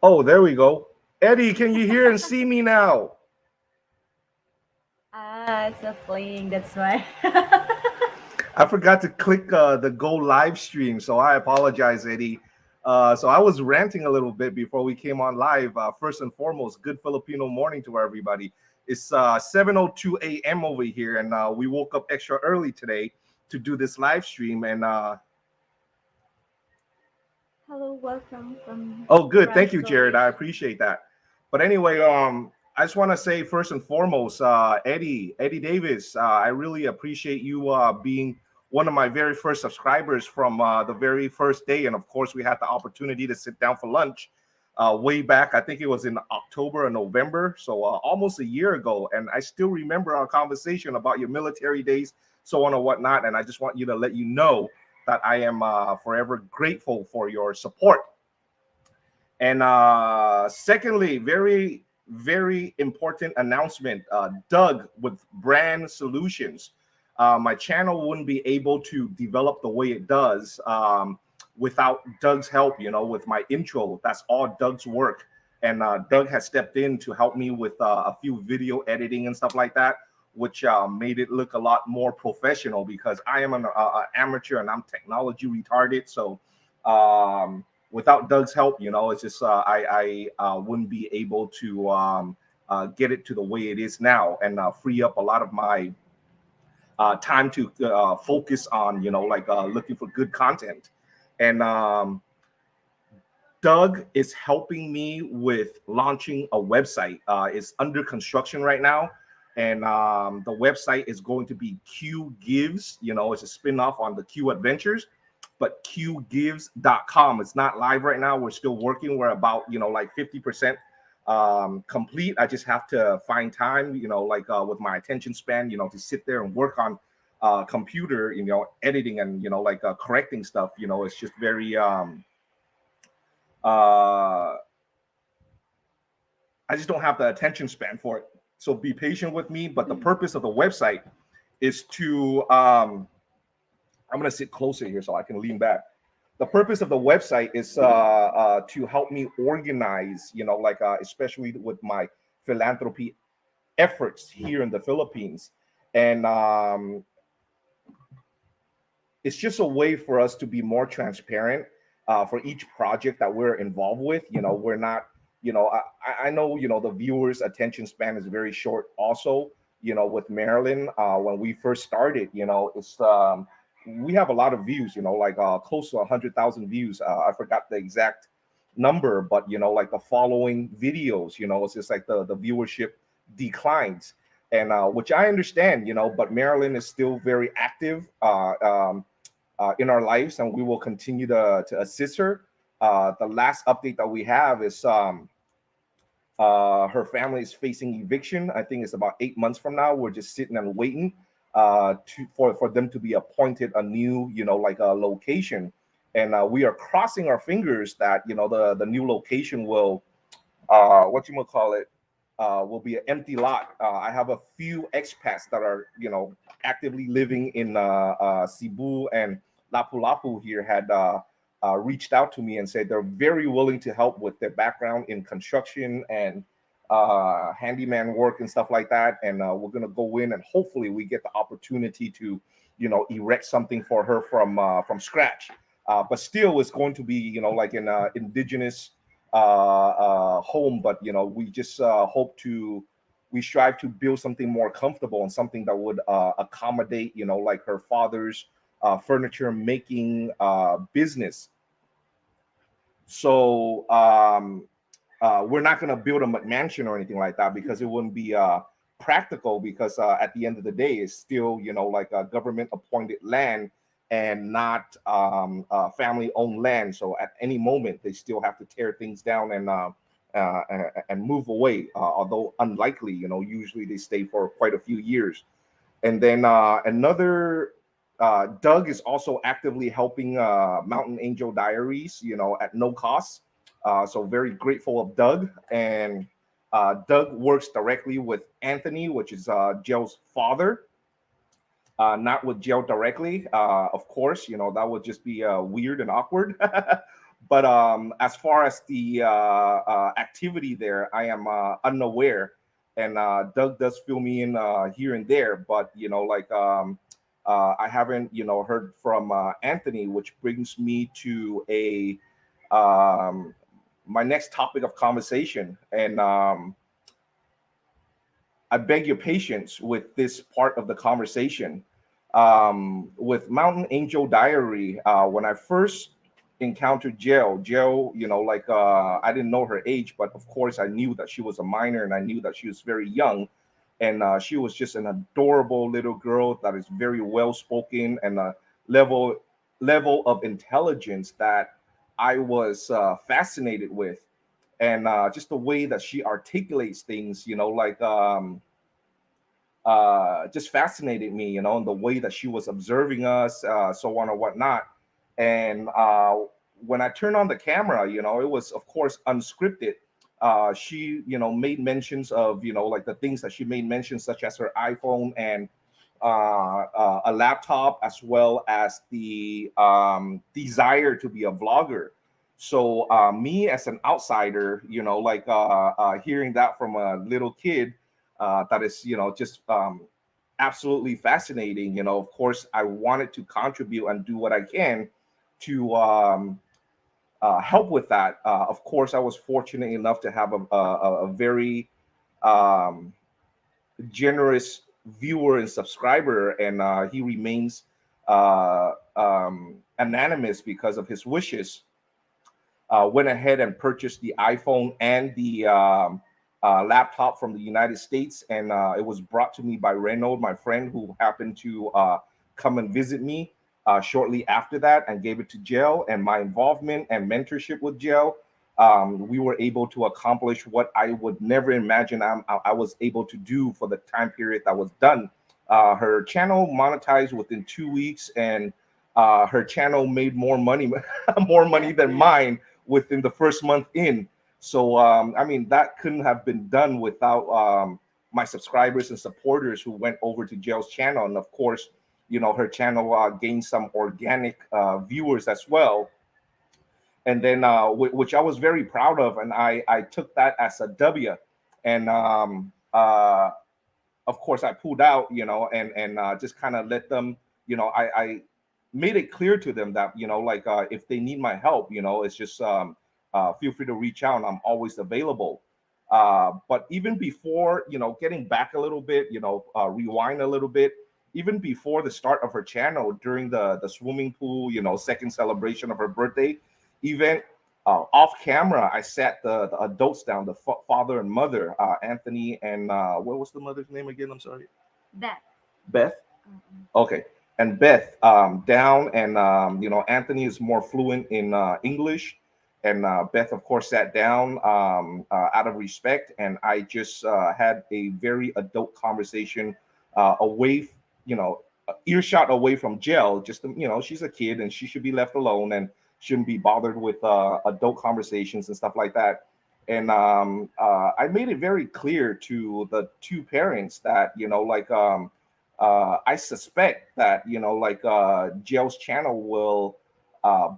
Oh, there we go. Eddie, can you hear and see me now? It's not playing, that's why. I forgot to click the go live stream, so I apologize, Eddie. So I was ranting a little bit before we came on live. First and foremost, good Filipino morning to everybody. It's 7:02 a.m. over here, and we woke up extra early today to do this live stream. And Hello, welcome from oh, good. Thank France you, Jared. I Croatia. appreciate that. But anyway, I just want to say first and foremost, Eddie Davis, I really appreciate you being one of my very first subscribers from the very first day. And of course, we had the opportunity to sit down for lunch way back. I think it was in October or November, so almost a year ago. And I still remember our conversation about your military days, so on and whatnot. And I just want you to let you know that I am forever grateful for your support. And secondly, very important announcement. Doug with Brand Solutions. My channel wouldn't be able to develop the way it does without Doug's help. You know, with my intro, that's all Doug's work. And Doug has stepped in to help me with a few video editing and stuff like that, which made it look a lot more professional because I am an amateur and I'm technology retarded. So without Doug's help, you know, it's just I wouldn't be able to get it to the way it is now and free up a lot of my time to focus on, you know, like looking for good content. And Doug is helping me with launching a website. It's under construction right now. And the website is going to be Q Gives. You know, it's a spin-off on the Q Adventures, but qgives.com. It's not live right now. We're still working. We're about, you know, like 50% complete. I just have to find time, you know, like with my attention span, you know, to sit there and work on computer, you know, editing and, you know, like correcting stuff. You know, it's just very, uh, I just don't have the attention span for it. So be patient with me. But the purpose of the website is to, I'm going to sit closer here so I can lean back. The purpose of the website is to help me organize, you know, like especially with my philanthropy efforts here in the Philippines. And it's just a way for us to be more transparent for each project that we're involved with. You know, we're not, you know, I know, you know, the viewers' attention span is very short also, you know, with Marilyn. When we first started, you know, it's, we have a lot of views, you know, like close to 100,000 views. I forgot the exact number, but, you know, like the following videos, you know, it's just like the viewership declines. And which I understand, you know, but Marilyn is still very active. In our lives, and we will continue to assist her. The last update that we have is her family is facing eviction. I think it's about 8 months from now. We're just sitting and waiting for them to be appointed a new, you know, like a location. And we are crossing our fingers that, you know, the new location will what you will call it will be an empty lot. I have a few expats that are, you know, actively living in Cebu and Lapu-Lapu here had reached out to me and said they're very willing to help with their background in construction and handyman work and stuff like that. And we're gonna go in and hopefully we get the opportunity to, you know, erect something for her from scratch. But still, it's going to be, you know, like an indigenous home. But you know, we just hope to we strive to build something more comfortable and something that would accommodate, you know, like her father's furniture making business. So we're not going to build a McMansion or anything like that because it wouldn't be practical. Because at the end of the day, it's still, you know, like a government appointed land and not family owned land. So at any moment, they still have to tear things down and move away. Although unlikely, you know, usually they stay for quite a few years. And then another Doug is also actively helping Mountain Angel Diaries, you know, at no cost. So very grateful of Doug. And Doug works directly with Anthony, which is Joe's father, not with Joe directly. Of course, you know, that would just be weird and awkward. But as far as the activity there, I am unaware, and Doug does fill me in here and there. But I haven't heard from Anthony, which brings me to a um, my next topic of conversation, and I beg your patience with this part of the conversation. With Mountain Angel Diary, when I first encountered Jill, I didn't know her age, but of course I knew that she was a minor and I knew that she was very young. And she was just an adorable little girl that is very well spoken and a level level of intelligence that I was fascinated with, and just the way that she articulates things, just fascinated me, and the way that she was observing us, so on and whatnot. And when I turned on the camera, it was, of course, unscripted. She, made mentions of, like the things that she made mentions, such as her iPhone and a laptop, as well as the desire to be a vlogger. So me as an outsider, hearing that from a little kid, that is, just absolutely fascinating. Of course, I wanted to contribute and do what I can to help with that. Of course, I was fortunate enough to have a very um, generous viewer and subscriber, and he remains anonymous because of his wishes. Went ahead and purchased the iPhone and the laptop from the United States, and it was brought to me by Reynold, my friend, who happened to come and visit me shortly after that, and gave it to Jill. And my involvement and mentorship with Jill, we were able to accomplish what I would never imagine I was able to do for the time period that was done. Her channel monetized within 2 weeks, and her channel made more money, more money than mine within the first month in. So, I mean, that couldn't have been done without my subscribers and supporters who went over to Jill's channel. And of course, her channel gained some organic viewers as well. And then, which I was very proud of. And I took that as a W. And of course I pulled out, and just kind of let them, I made it clear to them that, if they need my help, it's just feel free to reach out, and I'm always available. But even before, getting back a little bit, rewind a little bit, even before the start of her channel, during the swimming pool, second celebration of her birthday event, off camera, I sat the adults down, the father and mother, Anthony and what was the mother's name again? I'm sorry. That. Beth. Okay. And Beth, down, and Anthony is more fluent in English, and Beth, of course, sat down out of respect, and I just had a very adult conversation, away, earshot away from Jill. Just she's a kid and she should be left alone and shouldn't be bothered with adult conversations and stuff like that. And I made it very clear to the two parents that, I suspect that, Jill's channel will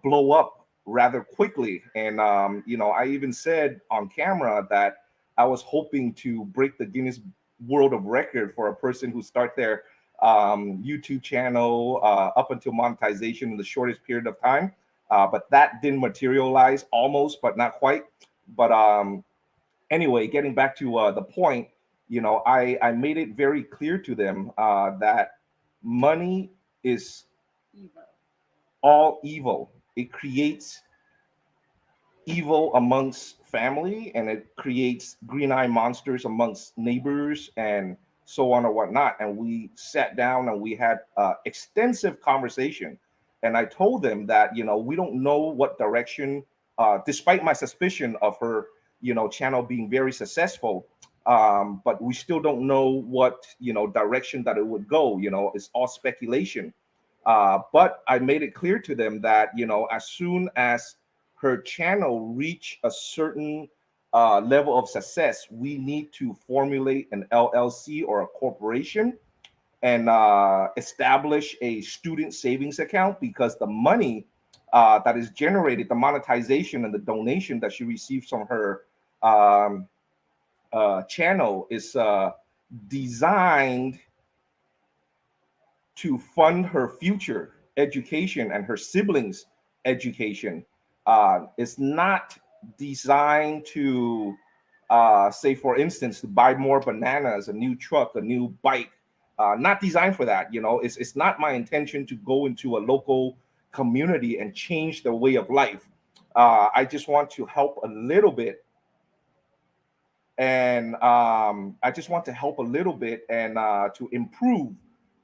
blow up rather quickly. And I even said on camera that I was hoping to break the Guinness World of Record for a person who start their YouTube channel up until monetization in the shortest period of time. But that didn't materialize, almost, but not quite. But anyway, getting back to the point, I made it very clear to them that money is Evil. all evil. It creates evil amongst family, and it creates green eye monsters amongst neighbors, and so on or whatnot. And we sat down and we had extensive conversation, and I told them that, we don't know what direction, despite my suspicion of her, channel being very successful, but we still don't know what, direction that it would go. It's all speculation. But I made it clear to them that, as soon as her channel reach a certain level of success, we need to formulate an LLC or a corporation, and establish a student savings account, because the money that is generated, the monetization and the donation that she receives from her um, channel is designed to fund her future education and her siblings' education. It's not designed to, say, for instance, to buy more bananas, a new truck, a new bike. Not designed for that. It's not my intention to go into a local community and change their way of life. I just want to help a little bit, and I just want to help a little bit and to improve,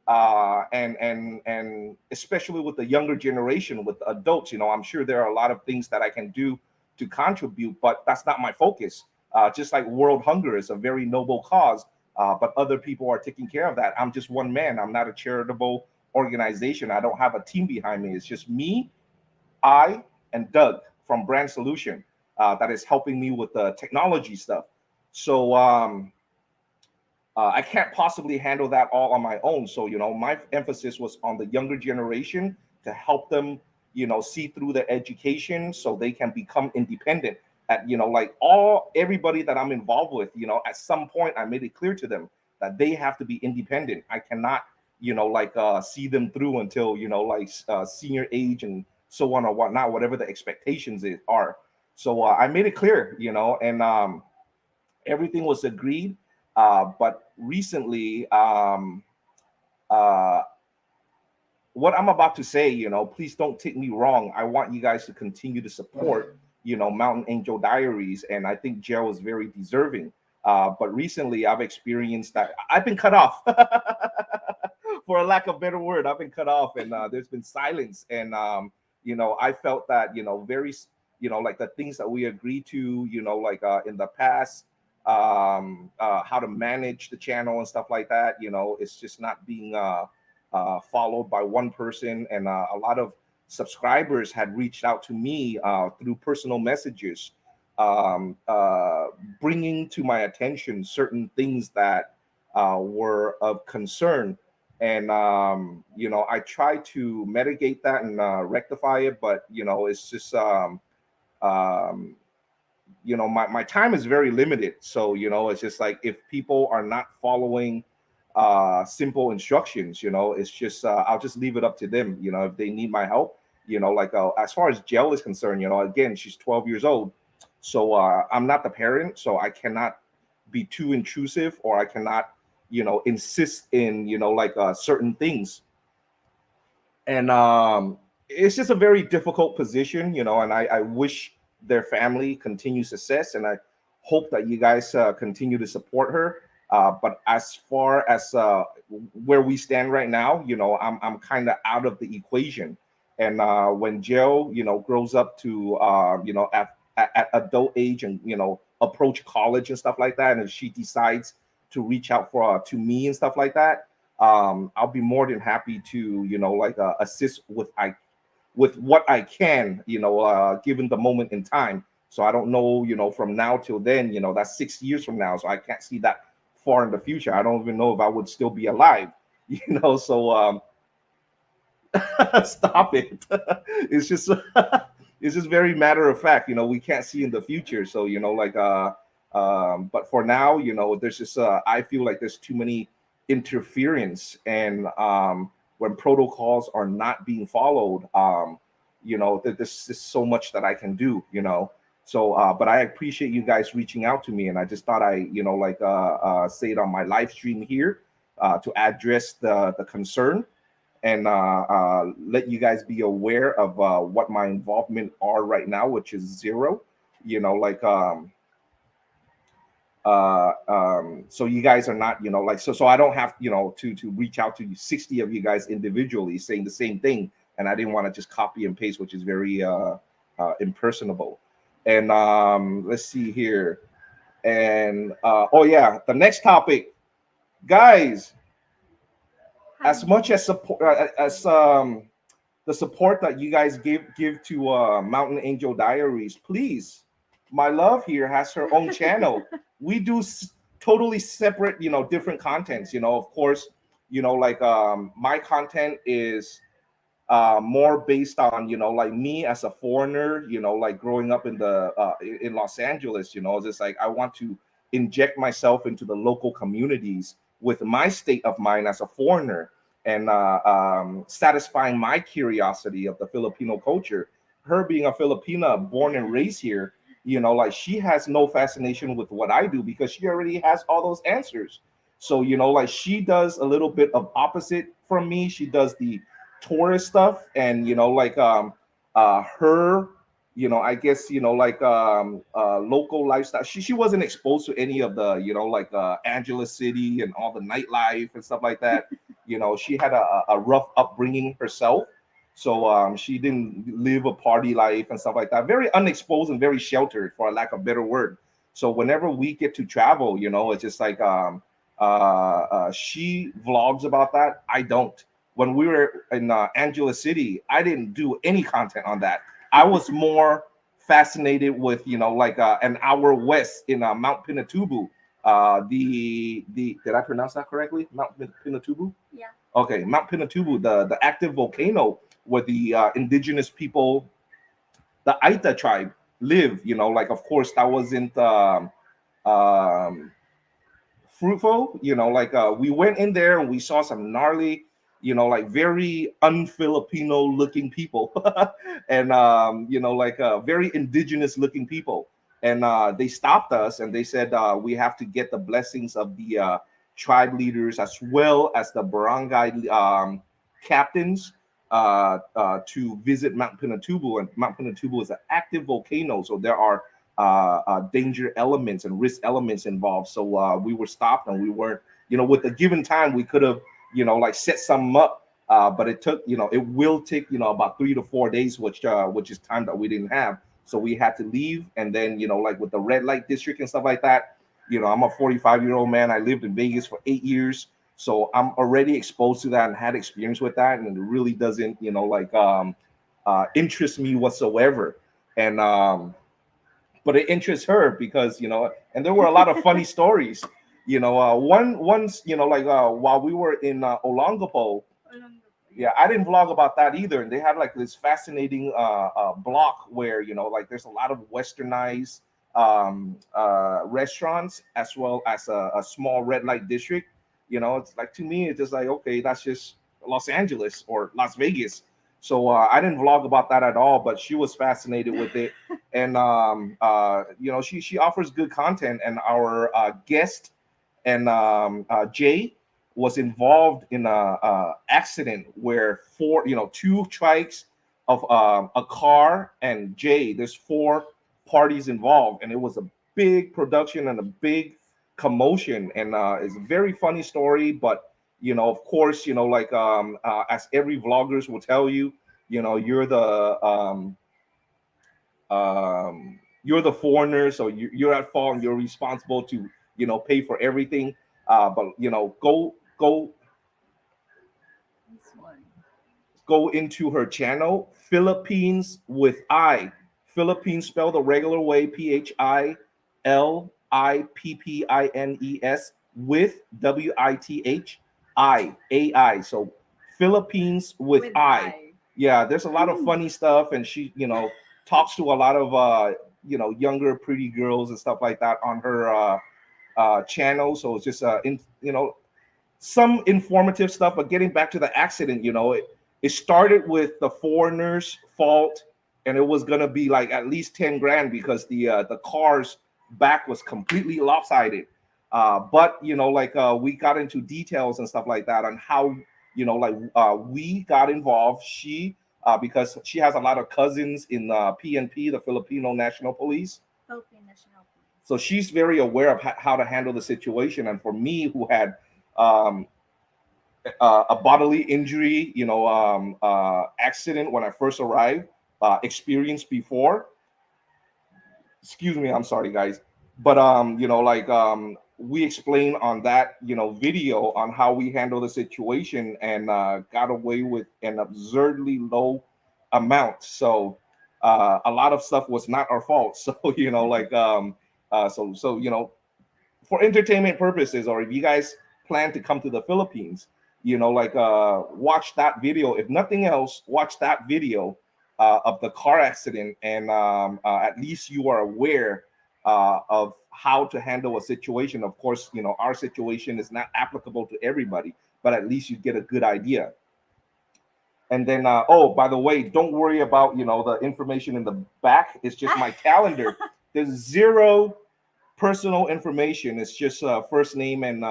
and especially with the younger generation, with adults. I'm sure there are a lot of things that I can do to contribute, but that's not my focus. Just like world hunger is a very noble cause, but other people are taking care of that. I'm just one man. I'm not a charitable organization. I don't have a team behind me. It's just me, I, and Doug from Brand Solution, that is helping me with the technology stuff. So I can't possibly handle that all on my own. So, my emphasis was on the younger generation to help them, see through their education so they can become independent. At, like everybody that I'm involved with, at some point I made it clear to them that they have to be independent. I cannot, like see them through until, like senior age and so on or whatnot, whatever the are. So I made it clear, and everything was agreed. But recently, uh, what I'm about to say, please don't take me wrong. I want you guys to continue to support, Mountain Angel Diaries, and I think Joe is very deserving. But recently, I've experienced that I've been cut off, for a lack of better word. I've been cut off, and there's been silence, and I felt that, very, like the things that we agreed to, like in the past, how to manage the channel and stuff like that. It's just not being followed by one person, and a lot of subscribers had reached out to me through personal messages, um, uh, bringing to my attention certain things that were of concern. And I try to mitigate that and rectify it, but it's just um, my time is very limited. So it's just like, if people are not following simple instructions, it's just I'll just leave it up to them. If they need my help, like as far as Jill is concerned, again, she's 12 years old. So I'm not the parent, so I cannot be too intrusive, or I cannot insist in like certain things. And it's just a very difficult position, and I wish their family continued success, and I hope that you guys continue to support her. But as far as where we stand right now, I'm kind of out of the equation. And when Jill, grows up to at adult age, and approach college and stuff like that, and if she decides to reach out for to me and stuff like that, I'll be more than happy to like assist with what I can, given the moment in time. So I don't know, from now till then, that's 6 years from now, so I can't see that far in the future. I don't even know if I would still be alive, so stop it. It's just it's just very matter of fact. We can't see in the future. So like but for now, there's just I feel like there's too many interference, and when protocols are not being followed, there's just so much that I can do. So but I appreciate you guys reaching out to me, and I just thought I like say it on my live stream here, to address the concern, and let you guys be aware of what my involvement are right now, which is zero. Like so you guys are not, like, so I don't have, to reach out to 60 of you guys individually saying the same thing, and I didn't want to just copy and paste, which is very impersonable. And let's see here. And oh yeah, the next topic, guys. Hi. As much as support as the support that you guys give to Mountain Angel Diaries, please, my love here has her own channel. We do totally separate, different contents. Of course, like my content is more based on, like me as a foreigner, like growing up in the in Los Angeles. It's just like I want to inject myself into the local communities with my state of mind as a foreigner, and satisfying my curiosity of the Filipino culture. Her being a Filipina born and raised here, like she has no fascination with what I do because she already has all those answers. So, like she does a little bit of opposite from me. She does the tourist stuff, and like her, I guess, like local lifestyle. She wasn't exposed to any of the, like Angela City and all the nightlife and stuff like that. She had a rough upbringing herself. So she didn't live a party life and stuff like that. Very unexposed and very sheltered, for a lack of a better word. So whenever we get to travel, it's just like she vlogs about that. I don't. When we were in Angela City, I didn't do any content on that. I was more fascinated with, like an hour west in Mount Pinatubo. The did I pronounce that correctly? Mount Pinatubo. Yeah. Okay, Mount Pinatubo, the active volcano where the indigenous people, the Aita tribe, live. Like of course that wasn't um, fruitful. Like we went in there and we saw some gnarly, like very un-Filipino looking people, and like very indigenous looking people. And they stopped us and they said we have to get the blessings of the tribe leaders as well as the barangay captains to visit Mount Pinatubo. And Mount Pinatubo is an active volcano, so there are danger elements and risk elements involved. So we were stopped, and we weren't, with the given time, we could have, like set some up. But it took, it will take, about 3 to 4 days, which is time that we didn't have. So we had to leave, and then, like with the red light district and stuff like that. I'm a 45-year-old man. I lived in Vegas for 8 years, so I'm already exposed to that and had experience with that, and it really doesn't, like interest me whatsoever. And but it interests her because and there were a lot of funny stories. Once, like while we were in Olongapo. Yeah, I didn't vlog about that either. And they had like this fascinating block where, like there's a lot of westernized restaurants, as well as a small red light district. It's like, to me, it's just like, okay, that's just Los Angeles or Las Vegas. So I didn't vlog about that at all, but she was fascinated with it. And she offers good content. And our guest, and Jay, was involved in a accident where two trikes of a car and Jay. There's four parties involved, and it was a big production and a big commotion. And it's a very funny story. But of course, like as every vloggers will tell you, you're the foreigner, so you're at fault and you're responsible to pay for everything. But This one. go into her channel, Philippines with I. Philippines spelled the regular way, Philippines, with WITHI. So Philippines with I. Yeah, there's a lot of funny stuff, and she, talks to a lot of younger pretty girls and stuff like that on her channel. So it's just some informative stuff. But getting back to the accident, it started with the foreigner's fault, and it was gonna be like at least 10 grand because the car's back was completely lopsided. But like we got into details and stuff like that on how like we got involved. She because she has a lot of cousins in PNP, the Filipino National Police. Philippine National Police. So she's very aware of how to handle the situation. And for me, who had um, a bodily injury, accident when I first arrived, experienced before. Excuse me, I'm sorry, guys. But like we explained on that, video on how we handle the situation, and got away with an absurdly low amount. So a lot of stuff was not our fault. So like so for entertainment purposes, or if you guys plan to come to the Philippines, watch that video. If nothing else, watch that video of the car accident, and at least you are aware of how to handle a situation. Of course, our situation is not applicable to everybody, but at least you get a good idea. And then, oh, by the way, don't worry about the information in the back. It's just my calendar. There's zero personal information. It's just first name and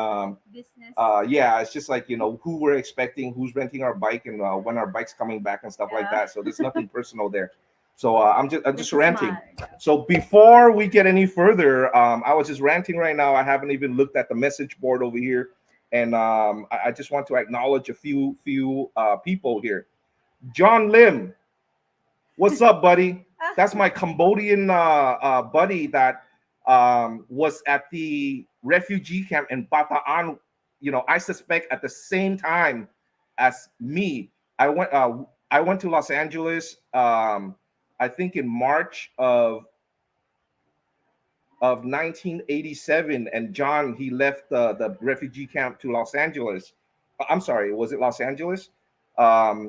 Business. yeah, it's just like who we're expecting, who's renting our bike, and when our bike's coming back and stuff like Yeah. that. So there's nothing personal there. So I'm just This is ranting. smart. So before we get any further, I was just ranting right now. I haven't even looked at the message board over here, and I just want to acknowledge a few people here. John Lim, what's up, buddy? That's my Cambodian buddy that was at the refugee camp in Bataan. I suspect at the same time as me. I went. I went to Los Angeles. I think in March of 1987, and John, he left the refugee camp to Los Angeles. I'm sorry, was it Los Angeles?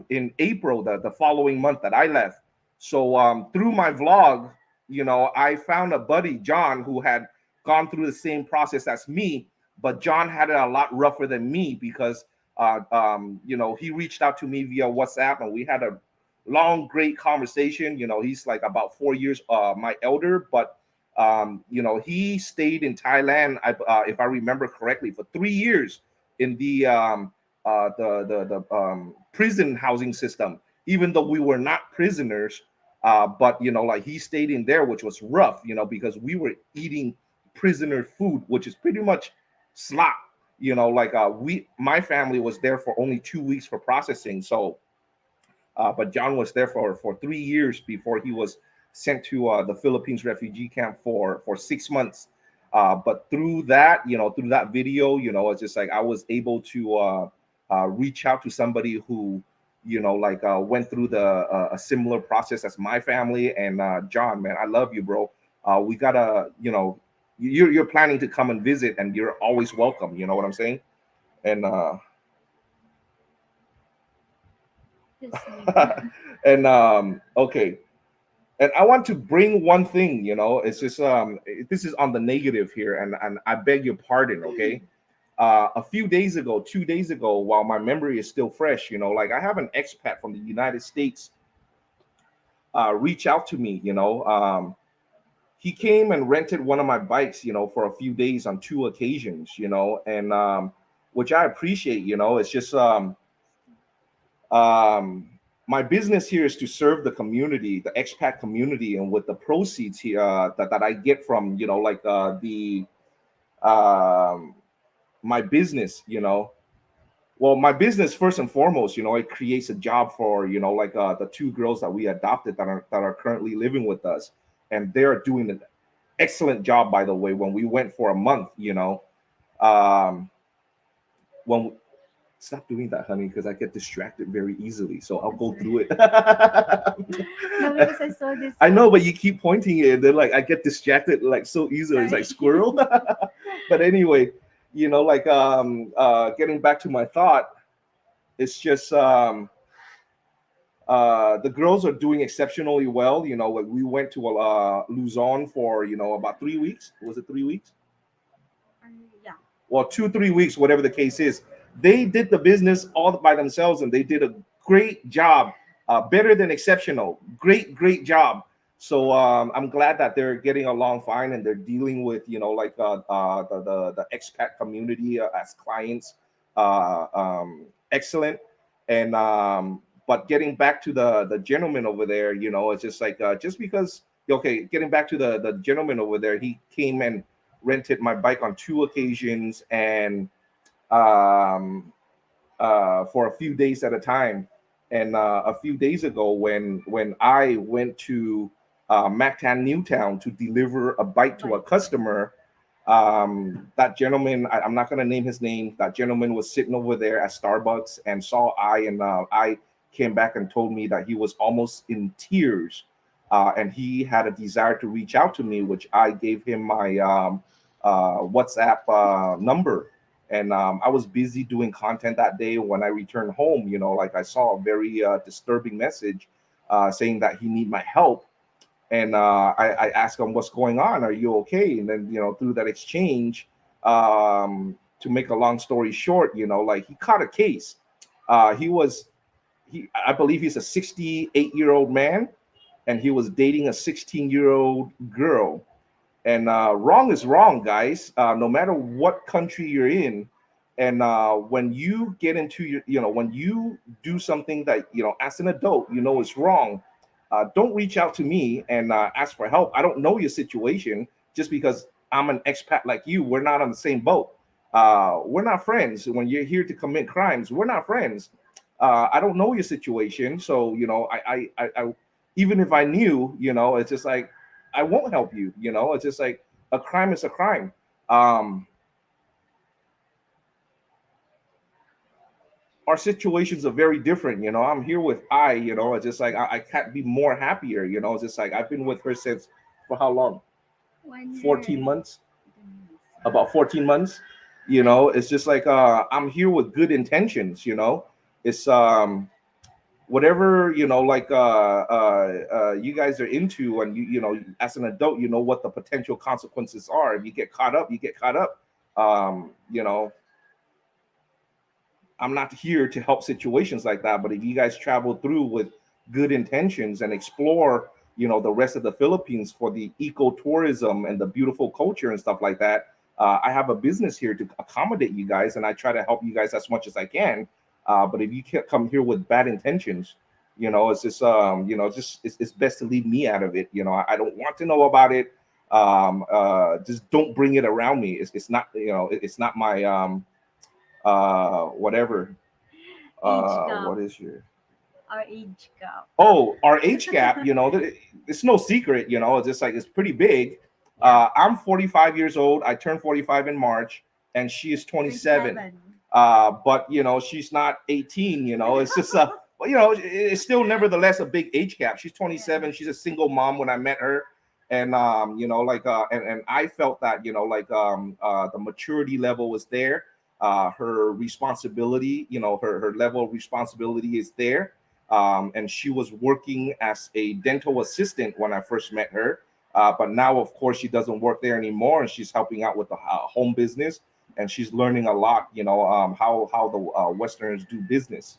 In April, the following month that I left. So through my vlog, I found a buddy, John, who had gone through the same process as me, but John had it a lot rougher than me because he reached out to me via WhatsApp, and we had a long, great conversation. He's like about 4 years my elder, but he stayed in Thailand, if I remember correctly, for 3 years in the prison housing system. Even though we were not prisoners, but like he stayed in there, which was rough, because we were eating prisoner food, which is pretty much slop. My family was there for only 2 weeks for processing, so but John was there for 3 years before he was sent to the Philippines refugee camp for 6 months. But through that, through that video, it's just like I was able to reach out to somebody who, went through a similar process as my family. And John, man, I love you, bro. We gotta, you're planning to come and visit, and you're always welcome. You know what I'm saying? And Just me. and okay. And I want to bring one thing, it's just this is on the negative here, and I beg your pardon, okay? A few days ago, 2 days ago, while my memory is still fresh, like I have an expat from the United States reach out to me, he came and rented one of my bikes, for a few days on two occasions, and which I appreciate. It's just um my business here is to serve the community, the expat community, and with the proceeds here that I get from the um my business, well, my business first and foremost, it creates a job for the two girls that we adopted that are currently living with us, and they're doing an excellent job, by the way. When we went for a month, um when stop doing that, honey, because I get distracted very easily. So I'll go through it. No, because I saw this I know, one. but you keep pointing it, and then like I get distracted like so easily. It's Sorry. like squirrel. But anyway, getting back to my thought, it's just the girls are doing exceptionally well. Like we went to Luzon for about 3 weeks. Was it 3 weeks? Yeah. Well, 2 3 weeks, whatever the case is. They did the business all by themselves, and they did a great job, better than exceptional. Great job. So I'm glad that they're getting along fine, and they're dealing with the expat community as clients. Excellent. And but getting back to the gentleman over there, it's just like just because okay, getting back to the gentleman over there, he came and rented my bike on two occasions, and um, for a few days at a time. And a few days ago, when I went to Mactan Newtown to deliver a bike to a Right. customer, that gentleman, I'm not going to name his name. That gentleman was sitting over there at Starbucks and saw and I came back and told me that he was almost in tears. And he had a desire to reach out to me, which I gave him my WhatsApp number. And I was busy doing content that day. When I returned home, like I saw a very disturbing message saying that he need my help. And I asked him, "What's going on? Are you okay?" And then through that exchange, to make a long story short, like he caught a case. He was he I believe he's a 68-year-old man, and he was dating a 16-year-old girl. And wrong is wrong, guys. No matter what country you're in, and when you get into when you do something that as an adult is wrong, don't reach out to me and ask for help. I don't know your situation. Just because I'm an expat like you, we're not on the same boat. We're not friends. When you're here to commit crimes, we're not friends. I don't know your situation, so even if I knew, it's just like I won't help you. It's just like a crime is a crime. Um, our situations are very different. I'm here with it's just like I can't be more happier. It's just like I've been with her since for how long? 14 1 year. months. Goodness. About 14 months. Right. It's just like I'm here with good intentions. It's whatever like you guys are into, and as an adult what the potential consequences are. If you get caught up, you get caught up. um you know I'm not here to help situations like that, but if you guys travel through with good intentions and explore the rest of the Philippines for the ecotourism and the beautiful culture and stuff like that, I have a business here to accommodate you guys, and I try to help you guys as much as I can. But if you can't come here with bad intentions, it's just it's best to leave me out of it. I don't want to know about it. Just don't bring it around me. It's not it's not my whatever. Age gap. What is your Our age gap. Oh, our age gap, it's no secret, it's just like it's pretty big. Yeah. I'm 45 years old. I turned 45 in March, and she is 27. 27. But she's not 18. It's just but it's still nevertheless a big age gap. She's Yeah. 27. She's a single mom when I met her, and like and I felt that like the maturity level was there. Her responsibility, her level of responsibility is there. And she was working as a dental assistant when I first met her. But now, of course, she doesn't work there anymore, and she's helping out with the home business, and she's learning a lot, how the Westerners do business.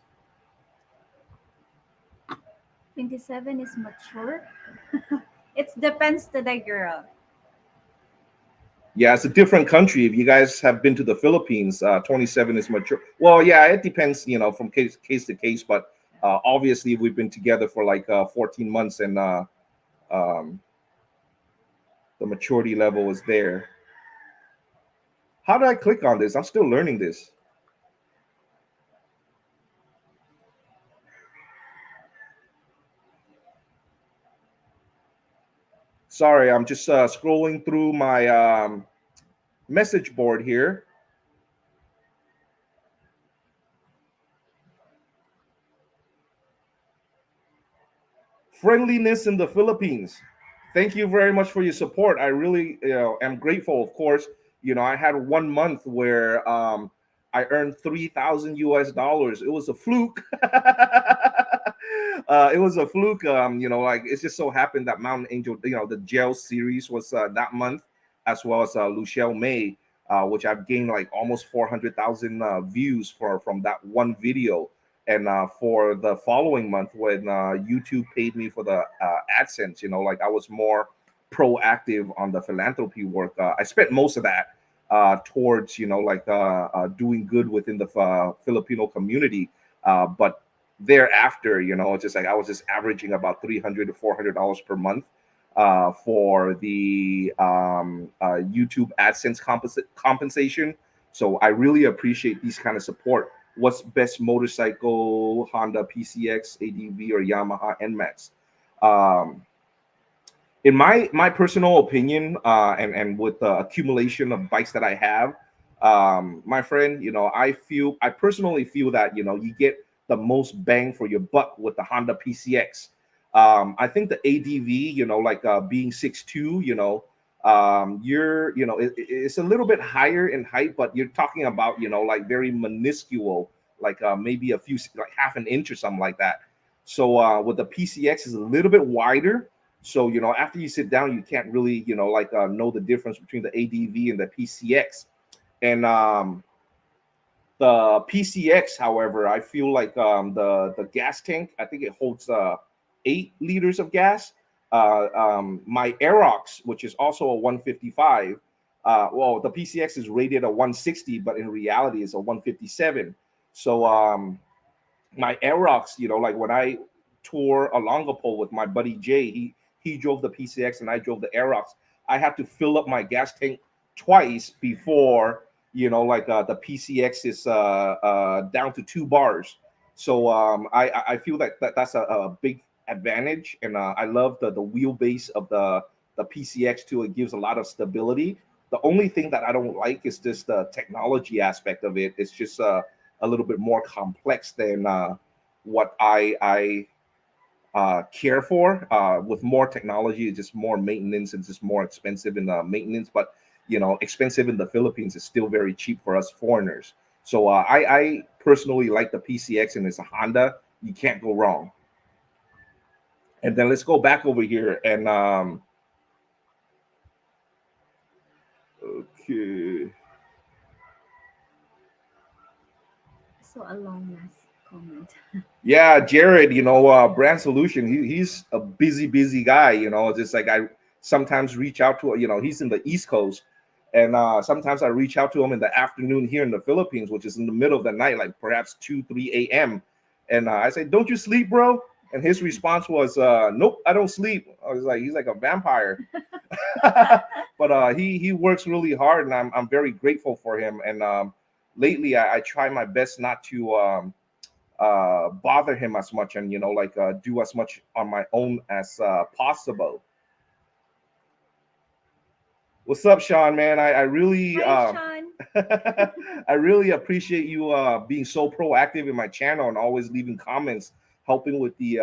27 is mature. It depends to the girl. Yeah, it's a different country. If you guys have been to the Philippines, 27 is mature. Well, yeah, it depends, from case to case. But obviously, we've been together for like 14 months, and um, the maturity level is there. How do I click on this? I'm still learning this. Sorry, I'm just scrolling through my message board here. Friendliness in the Philippines. Thank you very much for your support. I really am grateful. Of course, I had 1 month where I earned 3,000 US dollars. It was a fluke. It was a fluke. Like it just so happened that Mountain Angel, the jail series was that month, as well as Lucielle May, which I've gained like almost 400,000 views from that one video. And for the following month, when YouTube paid me for the AdSense, like I was more proactive on the philanthropy work. I spent most of that towards like doing good within the Filipino community. But thereafter, it's just like I was just averaging about $300 to $400 per month for the YouTube AdSense compensation. So I really appreciate these kind of support. What's best motorcycle? Honda PCX, ADV, or Yamaha NMAX? Um, in my personal opinion, and with the accumulation of bikes that I have, my friend, I personally feel that you get the most bang for your buck with the Honda PCX. I think the ADV, like being 6'2", you're, it's a little bit higher in height, but you're talking about, like very minuscule, like maybe like half an inch or something like that. So with the PCX is a little bit wider. So, after you sit down, you can't really, like know the difference between the ADV and the PCX. And the PCX, however, I feel like the gas tank, I think it holds 8 liters of gas. My Aerox, which is also a 155, well, the PCX is rated a 160, but in reality, it's a 157. So my Aerox, like when I tour a longer pole with my buddy Jay, he drove the PCX and I drove the Aerox. I had to fill up my gas tank twice before, like the PCX is down to 2 bars. So I feel that's a big advantage, and I love the wheelbase of the PCX too. It gives a lot of stability. The only thing that I don't like is just the technology aspect of it. It's just a little bit more complex than what I care for. With more technology, it's just more maintenance and just more expensive in maintenance. But expensive in the Philippines is still very cheap for us foreigners. So I personally like the PCX, and it's a Honda. You can't go wrong. And then let's go back over here and okay. So a long last comment. Yeah, Jared, Brand Solution, he's a busy guy, just like I sometimes reach out to, he's in the East Coast. And sometimes I reach out to him in the afternoon here in the Philippines, which is in the middle of the night, like perhaps 2, 3 a.m. And I say, "Don't you sleep, bro?" And his response was, "Nope, I don't sleep." I was like, he's like a vampire. But he works really hard, and I'm very grateful for him. And lately, I try my best not to bother him as much, and like do as much on my own as possible. What's up, Sean, man? I really Hi, Sean. I really appreciate you being so proactive in my channel and always leaving comments, helping with the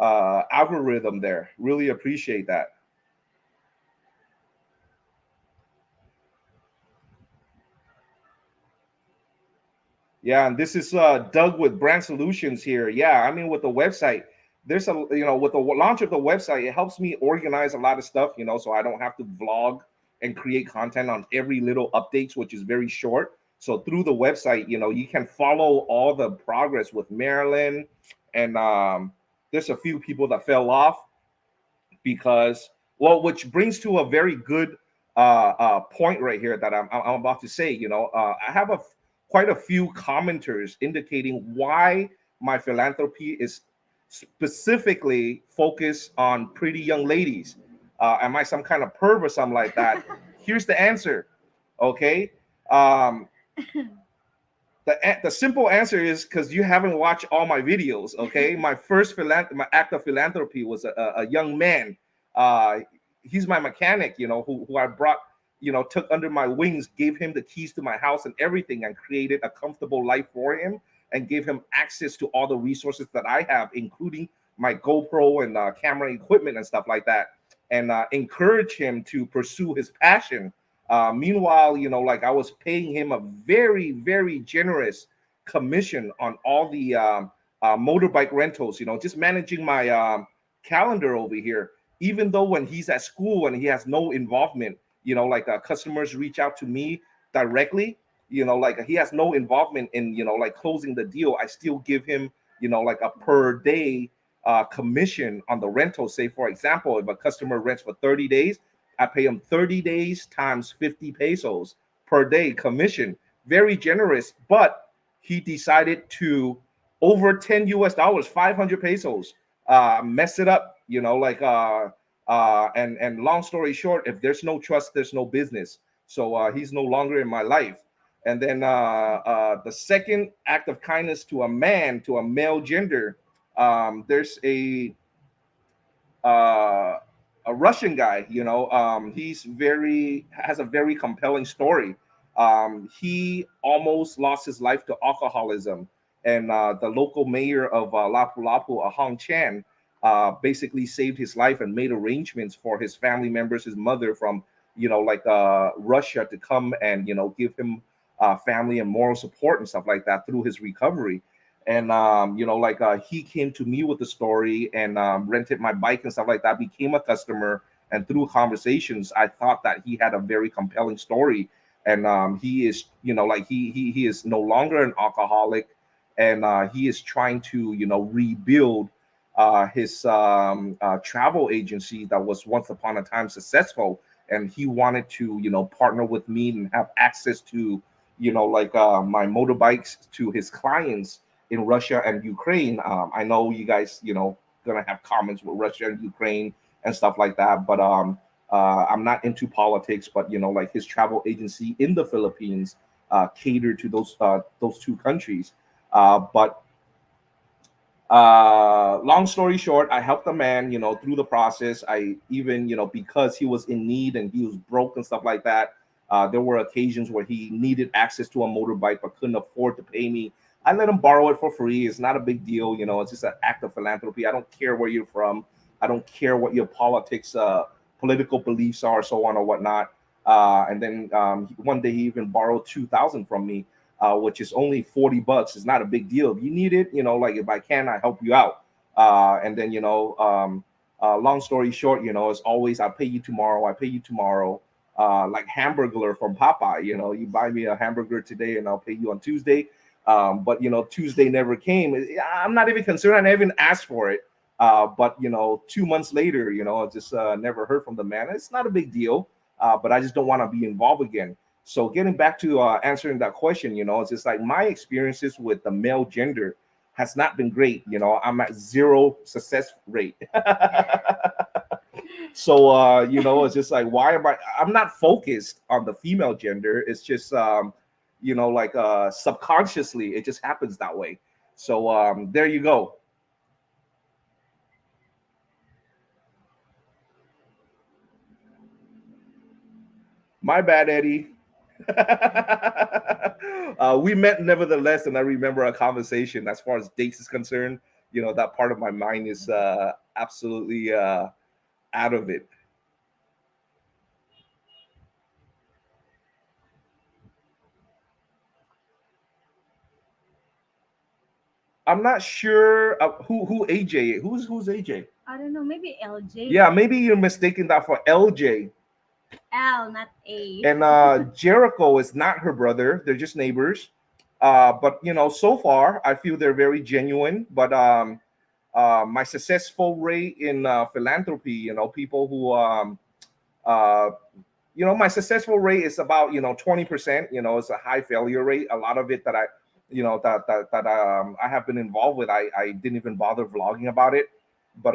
algorithm there. Really appreciate that. Yeah, and this is Doug with Brand Solutions here. Yeah, I mean, with the website, there's a, with the launch of the website, it helps me organize a lot of stuff, so I don't have to vlog and create content on every little updates, which is very short. So through the website, you can follow all the progress with Marilyn, and there's a few people that fell off because, well, which brings to a very good point right here that I'm about to say. I have quite a few commenters indicating why my philanthropy is specifically focused on pretty young ladies. Am I some kind of perv or something like that? Here's the answer. Okay. Um, the simple answer is because you haven't watched all my videos. Okay, my act of philanthropy was a young man. Uh, he's my mechanic. Who I brought. Took under my wings, gave him the keys to my house and everything, and created a comfortable life for him, and gave him access to all the resources that I have, including my GoPro and camera equipment and stuff like that, and encourage him to pursue his passion. Meanwhile, like I was paying him a very, very generous commission on all the motorbike rentals, just managing my calendar over here. Even though when he's at school and he has no involvement, like customers reach out to me directly, like he has no involvement in, like closing the deal. I still give him, like a per day commission on the rental. Say, for example, if a customer rents for 30 days, I pay him 30 days times 50 pesos per day commission. Very generous, but he decided to over 10 US dollars, 500 pesos, mess it up, like and long story short, if there's no trust, there's no business. So he's no longer in my life. And then the second act of kindness to a man, to a male gender, there's uh, a Russian guy. He's very has a very compelling story. He almost lost his life to alcoholism, and the local mayor of Lapu Lapu, Hong Chan, basically saved his life and made arrangements for his family members, his mother from like Russia to come and give him family and moral support and stuff like that through his recovery. And like he came to me with the story and rented my bike and stuff like that, became a customer, and through conversations I thought that he had a very compelling story. And he is like he is no longer an alcoholic, and he is trying to rebuild his travel agency that was once upon a time successful. And he wanted to partner with me and have access to like my motorbikes to his clients in Russia and Ukraine. I know you guys gonna have comments with Russia and Ukraine and stuff like that, but I'm not into politics. But like his travel agency in the Philippines cater to those two countries. But long story short, I helped the man through the process. I even because he was in need and he was broke and stuff like that, there were occasions where he needed access to a motorbike but couldn't afford to pay me. I let him borrow it for free. It's not a big deal. It's just an act of philanthropy. I don't care where you're from. I don't care what your political beliefs are, so on or whatnot. And then one day he even borrowed 2,000 from me, which is only $40. It's not a big deal. If you need it, like if I can, I help you out. And then long story short, it's always I pay you tomorrow. I pay you tomorrow. Like Hamburglar from Popeye. You buy me a hamburger today, and I'll pay you on Tuesday. But Tuesday never came. I'm not even concerned. I never even asked for it. But 2 months later, I just never heard from the man. It's not a big deal. But I just don't want to be involved again. So getting back to answering that question, it's just like my experiences with the male gender has not been great. I'm at zero success rate. So it's just like, why am I'm not focused on the female gender. It's just like subconsciously it just happens that way. So there you go. My bad, Eddie. We met nevertheless, and I remember a conversation. As far as dates is concerned, that part of my mind is absolutely out of it. I'm not sure who AJ. Who's AJ? I don't know, maybe LJ. Yeah, maybe you're mistaking that for LJ. L, not A. And Jericho is not her brother. They're just neighbors. But so far I feel they're very genuine. But my successful rate in philanthropy, people who uh, my successful rate is about 20%. It's a high failure rate. A lot of it that I have been involved with, I didn't even bother vlogging about it. But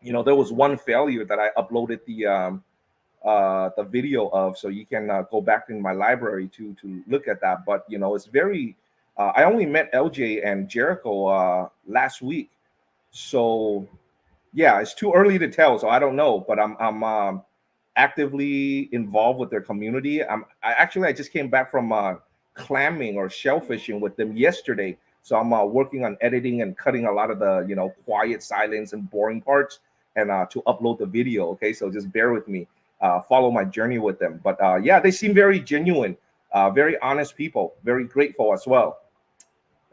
there was one failure that I uploaded the video of, so you can go back in my library to look at that. But it's very I only met LJ and Jericho last week. So yeah, it's too early to tell, so I don't know. But I'm actively involved with their community. I just came back from clamming or shellfishing with them yesterday. So I'm working on editing and cutting a lot of the quiet silence and boring parts, and to upload the video. Okay, so just bear with me. Follow my journey with them. But yeah, they seem very genuine, very honest people, very grateful as well.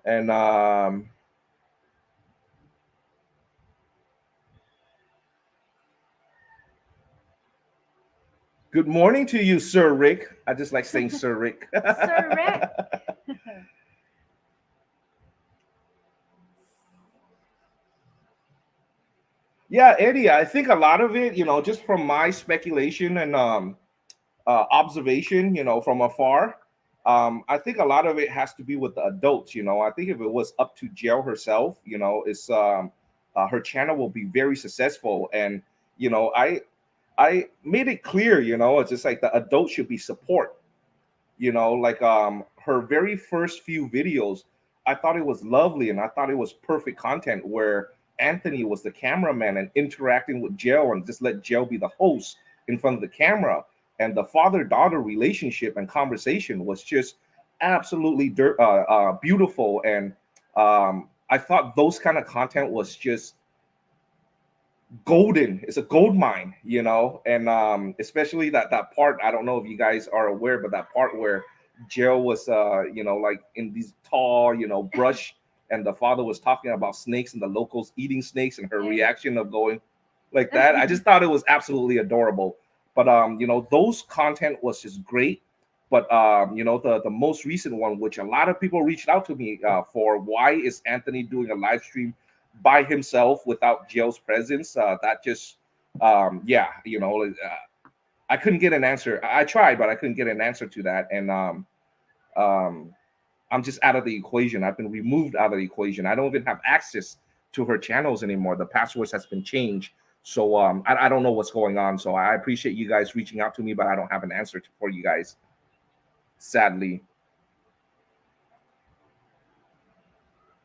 And good morning to you, Sir Rick. I just like saying Sir Rick. Sir Rick. Yeah, Eddie, I think a lot of it, just from my speculation and observation, from afar, I think a lot of it has to be with the adults. I think if it was up to Jill herself, it's her channel will be very successful. And I made it clear, it's just like the adults should be support. Like her very first few videos, I thought it was lovely and I thought it was perfect content where Anthony was the cameraman and interacting with Jill, and just let Jill be the host in front of the camera. And the father-daughter relationship and conversation was just absolutely beautiful. And I thought those kind of content was just golden. It's a gold mine, and especially that part. I don't know if you guys are aware, but that part where Jill was, like in these tall, brush, and the father was talking about snakes and the locals eating snakes, and her Yeah. reaction of going like that. I just thought it was absolutely adorable. But those content was just great. But the most recent one, which a lot of people reached out to me for, why is Anthony doing a live stream by himself without Jill's presence? That just, yeah, I couldn't get an answer. I tried, but I couldn't get an answer to that. And um, I'm just out of the equation. I've been removed out of the equation. I don't even have access to her channels anymore. The passwords has been changed. So I don't know what's going on. So I appreciate you guys reaching out to me, but I don't have an answer for you guys, sadly.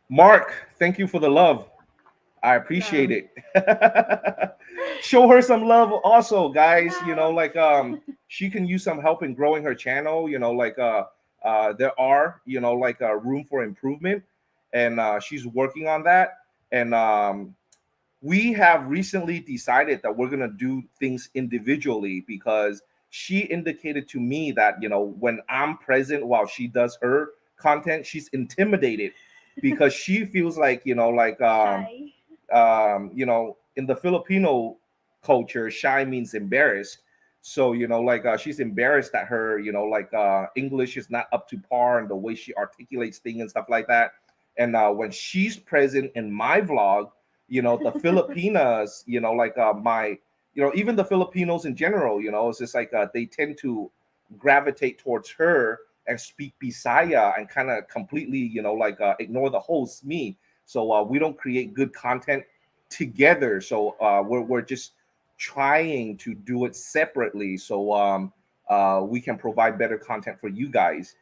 Mark, thank you for the love. I appreciate Wow. it. Show her some love also, guys. Like she can use some help in growing her channel. Like there are, like room for improvement, and she's working on that. And we have recently decided that we're gonna do things individually, because she indicated to me that when I'm present while she does her content, she's intimidated because she feels like like Shy. in the Filipino culture, shy means embarrassed. So, like she's embarrassed that her, like English is not up to par and the way she articulates things and stuff like that. And when she's present in my vlog, the Filipinas, like even the Filipinos in general, it's just like they tend to gravitate towards her and speak Bisaya and kind of completely, like ignore the host, me. So we don't create good content together. So we're just trying to do it separately, so we can provide better content for you guys.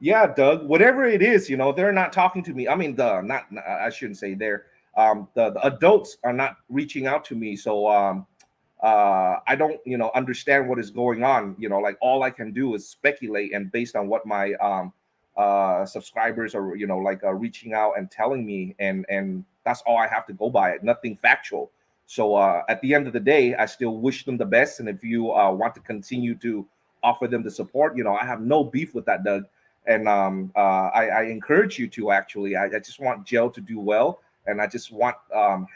Yeah, Doug, whatever it is, they're not talking to me. I mean, I shouldn't say they're, the adults are not reaching out to me. So I don't, understand what is going on. Like all I can do is speculate, and based on what my subscribers are, like reaching out and telling me, and that's all I have to go by. Nothing factual. So at the end of the day, I still wish them the best. And if you want to continue to offer them the support, I have no beef with that, Doug. And I encourage you to actually. I just want Jill to do well, and I just want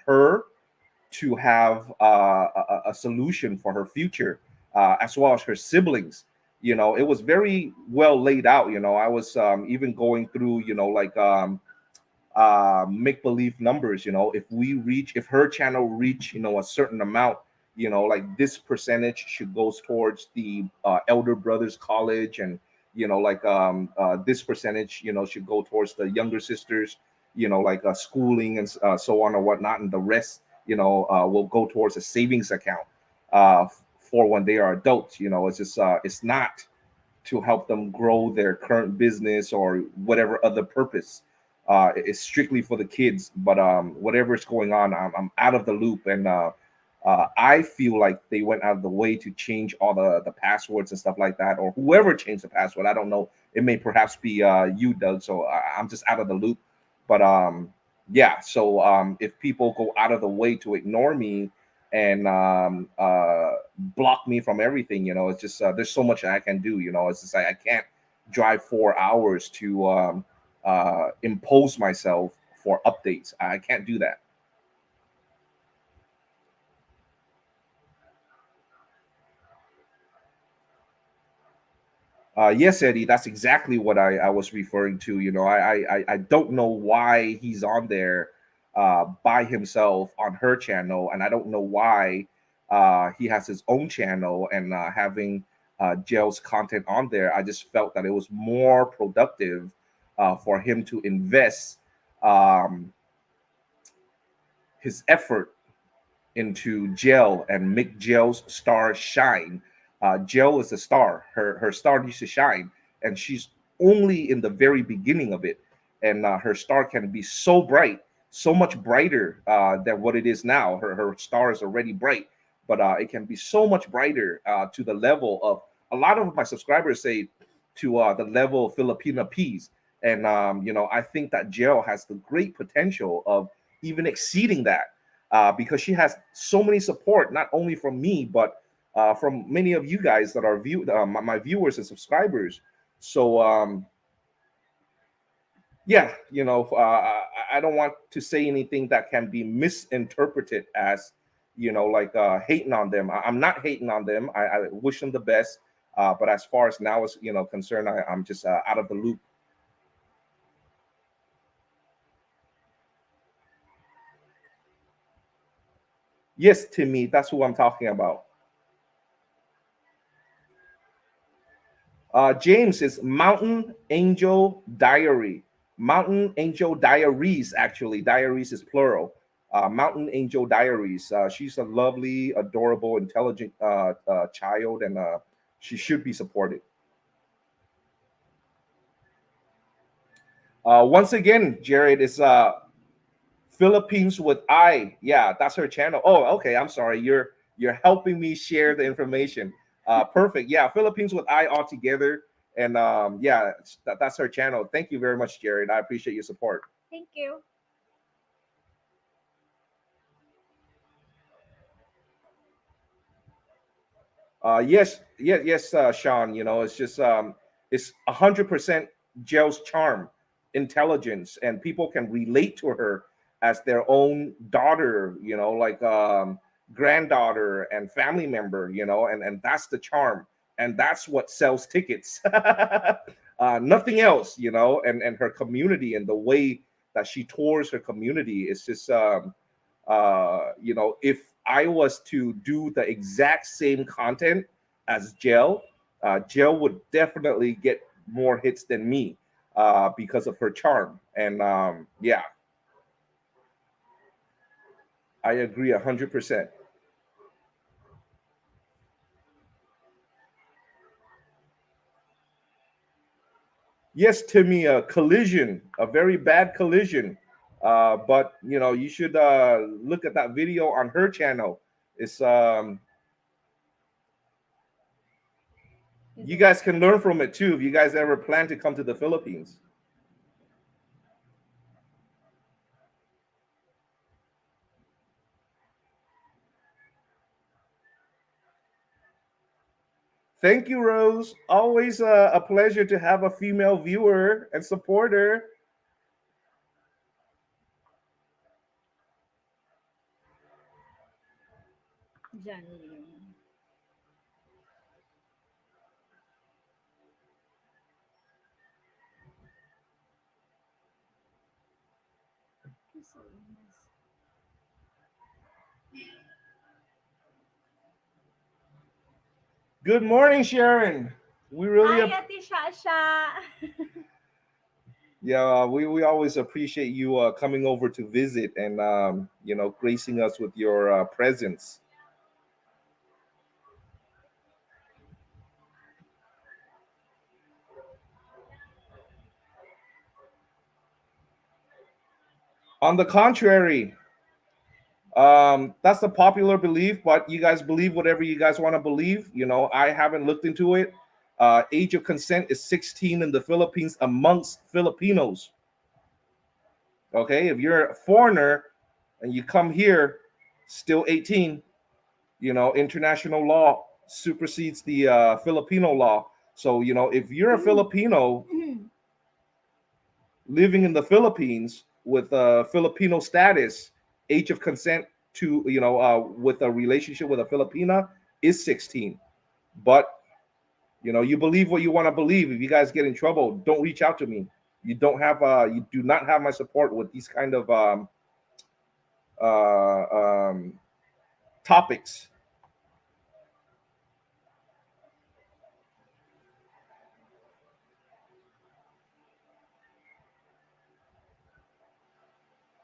her to have a solution for her future, as well as her siblings. It was very well laid out. I was even going through, like make believe numbers. If her channel reach, a certain amount, like this percentage should goes towards the elder brothers college, and like this percentage, should go towards the younger sisters, like schooling and so on or whatnot, and the rest, will go towards a savings account for when they are adults. It's just it's not to help them grow their current business or whatever other purpose. It's strictly for the kids. But whatever is going on, I'm out of the loop, and I feel like they went out of the way to change all the passwords and stuff like that, or whoever changed the password. I don't know. It may perhaps be you, Doug. So I'm just out of the loop. But yeah. So if people go out of the way to ignore me and block me from everything, it's just there's so much I can do. It's just like I can't drive 4 hours to impose myself for updates. I can't do that. Yes, Eddie, that's exactly what I was referring to. I don't know why he's on there by himself on her channel, and I don't know why he has his own channel and having Gel's content on there. I just felt that it was more productive for him to invest um, his effort into Gel and make Gel's star shine. Gel is a star. Her star needs to shine, and she's only in the very beginning of it. And her star can be so bright, so much brighter than what it is now. Her star is already bright, but it can be so much brighter to the level of a lot of my subscribers say to the level of Filipino peas. And I think that jail has the great potential of even exceeding that because she has so many support, not only from me, but from many of you guys that are my viewers and subscribers. So yeah, I don't want to say anything that can be misinterpreted as, like hating on them. I'm not hating on them. I wish them the best. But as far as now is, concerned, I'm just out of the loop. Yes, Timmy, that's who I'm talking about. James is Mountain Angel Diary. Mountain Angel Diaries, actually. Diaries is plural. Mountain Angel Diaries. She's a lovely, adorable, intelligent child, and she should be supported. Once again, Jared, is Philippines with I. Yeah, that's her channel. Oh, okay. I'm sorry. You're helping me share the information. Perfect. Yeah, Philippines with I all together. And yeah, that's her channel. Thank you very much, Jared. I appreciate your support. Thank you. Yes, yes, yes, Sean. It's just it's 100% Jel's charm, intelligence, and people can relate to her as their own daughter. Like granddaughter and family member. And that's the charm, and that's what sells tickets. Nothing else. And her community and the way that she tours her community is just if I was to do the exact same content as Gel, Gel would definitely get more hits than me because of her charm. And yeah, I agree 100%. Yes, Timmy, a collision, a very bad collision. But you should look at that video on her channel. It's Is you it? guys can learn from it too if you guys ever plan to come to the Philippines. Thank you, Rose. Always a pleasure to have a female viewer and supporter. John Lim. Good morning, Sharon. We really, Hi, Ate Shasha. yeah, we always appreciate you coming over to visit and gracing us with your presence. On the contrary, that's the popular belief, but you guys believe whatever you guys want to believe. I haven't looked into it. Age of consent is 16 in the Philippines amongst Filipinos. Okay, if you're a foreigner and you come here, still 18. International law supersedes the Filipino law. So if you're a Filipino living in the Philippines with a Filipino status, age of consent to with a relationship with a Filipina is 16. But you believe what you want to believe. If you guys get in trouble, don't reach out to me. You do not have my support with these kind of uh, um, topics.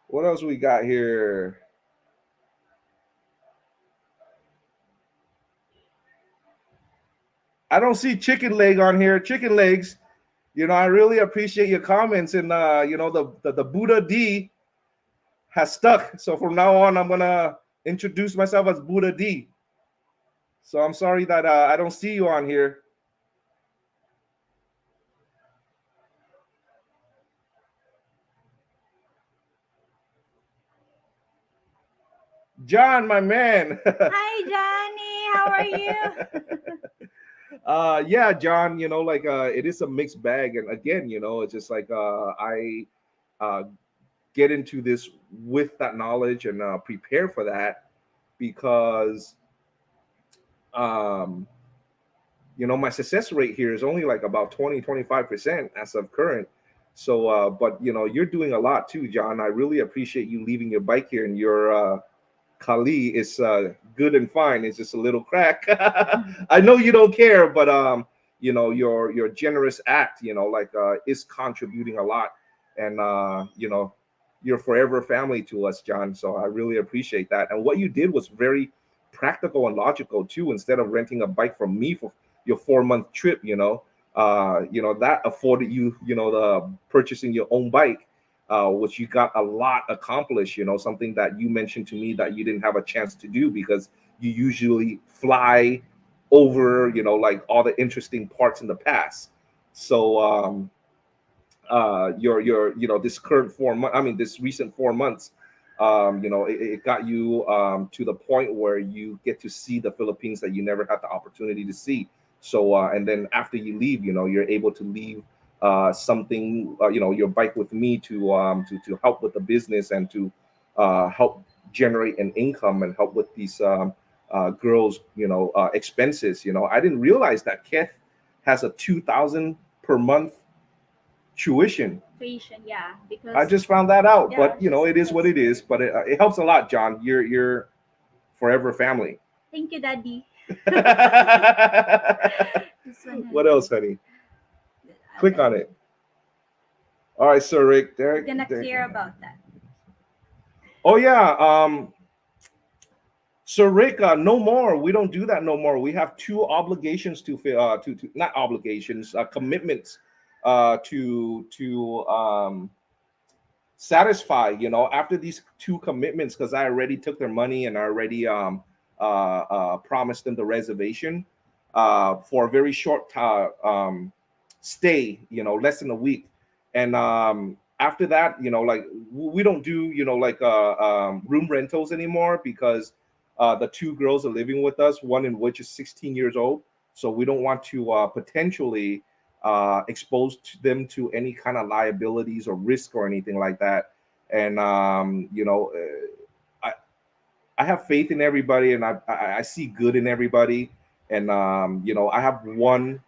What else we got here? I don't see chicken leg on here. Chicken legs. I really appreciate your comments, and the Buddha D has stuck. So from now on, I'm gonna introduce myself as Buddha D. So I'm sorry that I don't see you on here. John, my man. Hi, Johnny. How are you? Yeah, John, like it is a mixed bag. And again, it's just like I uh, get into this with that knowledge and prepare for that because um, my success rate here is only like about 20-25% as of current. So but you're doing a lot too, John. I really appreciate you leaving your bike here, and your Kali is good and fine. It's just a little crack. I know you don't care, but your generous act, like is contributing a lot, and you're forever family to us, John. So I really appreciate that. And what you did was very practical and logical too. Instead of renting a bike from me for your 4 month trip, that afforded you, the purchasing your own bike, which you got a lot accomplished, something that you mentioned to me that you didn't have a chance to do because you usually fly over, like all the interesting parts in the past. So your this current 4 month, I mean this recent 4 months, it got you to the point where you get to see the Philippines that you never had the opportunity to see. So and then after you leave, you're able to leave something, your bike with me to help with the business and to help generate an income and help with these girls, expenses. I didn't realize that Keth has a 2,000 per month tuition. Patient, yeah, I because just found that out, yeah, but it is what that's it is. great. But it helps a lot, John. You're forever family. Thank you, Daddy. This one has What else, honey? Click okay. on it. All right, Sir Rick. We're gonna clear about that. Oh yeah. Sir Rick, no more. We don't do that no more. We have two obligations to not obligations, commitments to satisfy, after these two commitments, because I already took their money and I already promised them the reservation for a very short stay, less than a week. And after that, like we don't do, like room rentals anymore because the two girls are living with us, one in which is 16 years old. So we don't want to potentially expose them to any kind of liabilities or risk or anything like that. And I I have faith in everybody, and I see good in everybody. And I have one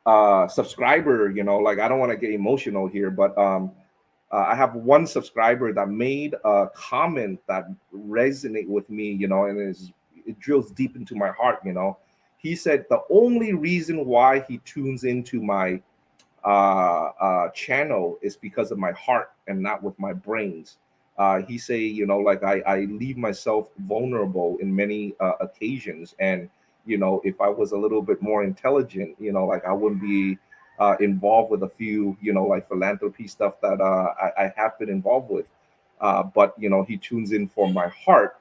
subscriber. Like I don't want to get emotional here, but I have one subscriber that made a comment that resonate with me, and it drills deep into my heart. He said the only reason why he tunes into my channel is because of my heart and not with my brains. He say, like I leave myself vulnerable in many occasions, and if I was a little bit more intelligent, like I wouldn't be involved with a few, like philanthropy stuff that I have been involved with. But he tunes in for my heart,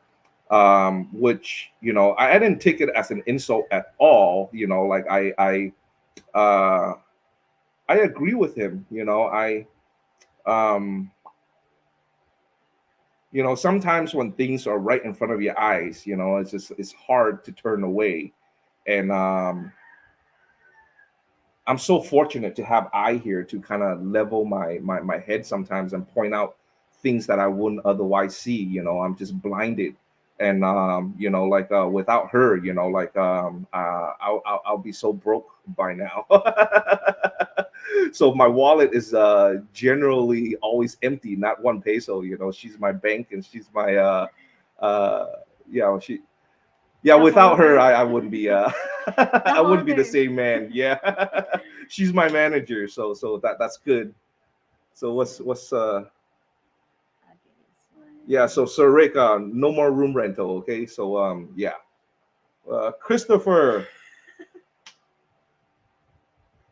which I didn't take it as an insult at all. Like uh, I agree with him. Um, sometimes when things are right in front of your eyes, it's hard to turn away. And I'm so fortunate to have I here to kind of level my head sometimes and point out things that I wouldn't otherwise see. I'm just blinded. And like without her, like I'll be so broke by now. So my wallet is generally always empty, not one peso. She's my bank and she's my uh she yeah, The without her, holder. I wouldn't be The I wouldn't be the holder. same man. Yeah. She's my manager, so that's good. So what's Okay, this yeah, one. so Sir Rick, no more room rental, okay? So yeah. Christopher,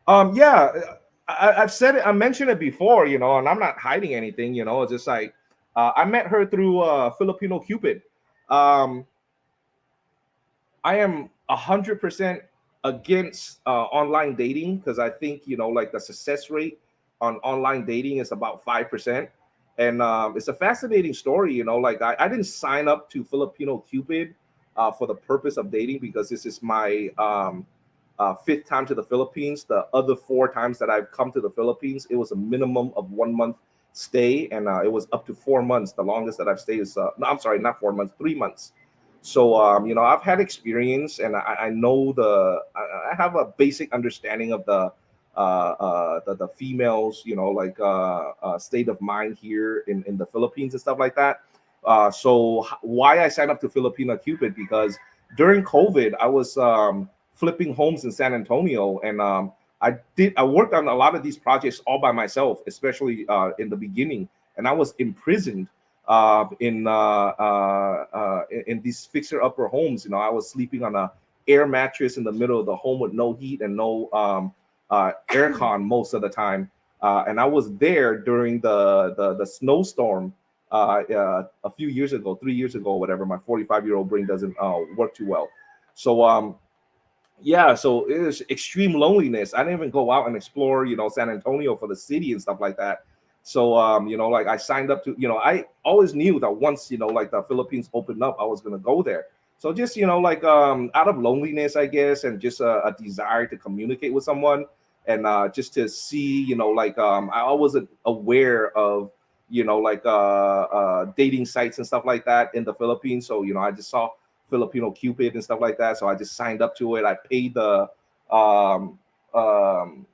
yeah, I've said it, I mentioned it before, and I'm not hiding anything, it's just like I met her through Filipino Cupid. Um I am 100% against online dating because I think like the success rate on online dating is about 5%, and it's a fascinating story. Like I didn't sign up to Filipino Cupid for the purpose of dating because this is my fifth time to the Philippines. The other four times that I've come to the Philippines, it was a minimum of 1 month stay, and it was up to 4 months. The longest that I've stayed is no, I'm sorry, not 4 months, 3 months. So I've had experience, and I know I have a basic understanding of the females, like state of mind here in the Philippines and stuff like that. Why I signed up to Filipino Cupid, because during COVID I was flipping homes in San Antonio, and I worked on a lot of these projects all by myself, especially in the beginning, and I was imprisoned in these fixer upper homes. I was sleeping on a air mattress in the middle of the home with no heat and no aircon most of the time. And I was there during the snowstorm a few years ago, 3 years ago, whatever. My 45-year-old brain doesn't work too well. So yeah, so it is extreme loneliness. I didn't even go out and explore, San Antonio for the city and stuff like that. So like I signed up to, I always knew that once, like the Philippines opened up, I was gonna go there. So just, like out of loneliness, I guess, and just a desire to communicate with someone, and just to see, like I wasn't aware of, like dating sites and stuff like that in the Philippines. So, I just saw Filipino Cupid and stuff like that. So I just signed up to it. I paid the um, um,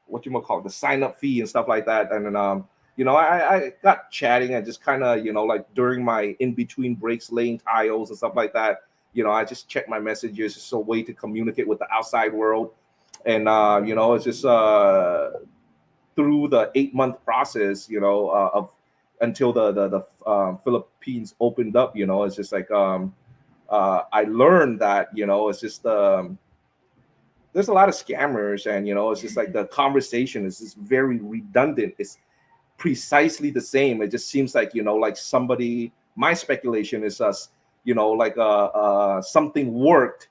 what you might call it, the sign up fee and stuff like that. And then I got chatting and just kind of like during my in between breaks, laying tiles and stuff like that. I just check my messages. It's a way to communicate with the outside world. And it's just through the 8 month process, of until the Philippines opened up. It's just like I learned that it's just there's a lot of scammers, and it's just like the conversation is just very redundant. It's precisely the same. It just seems like like somebody. My speculation is us, like something worked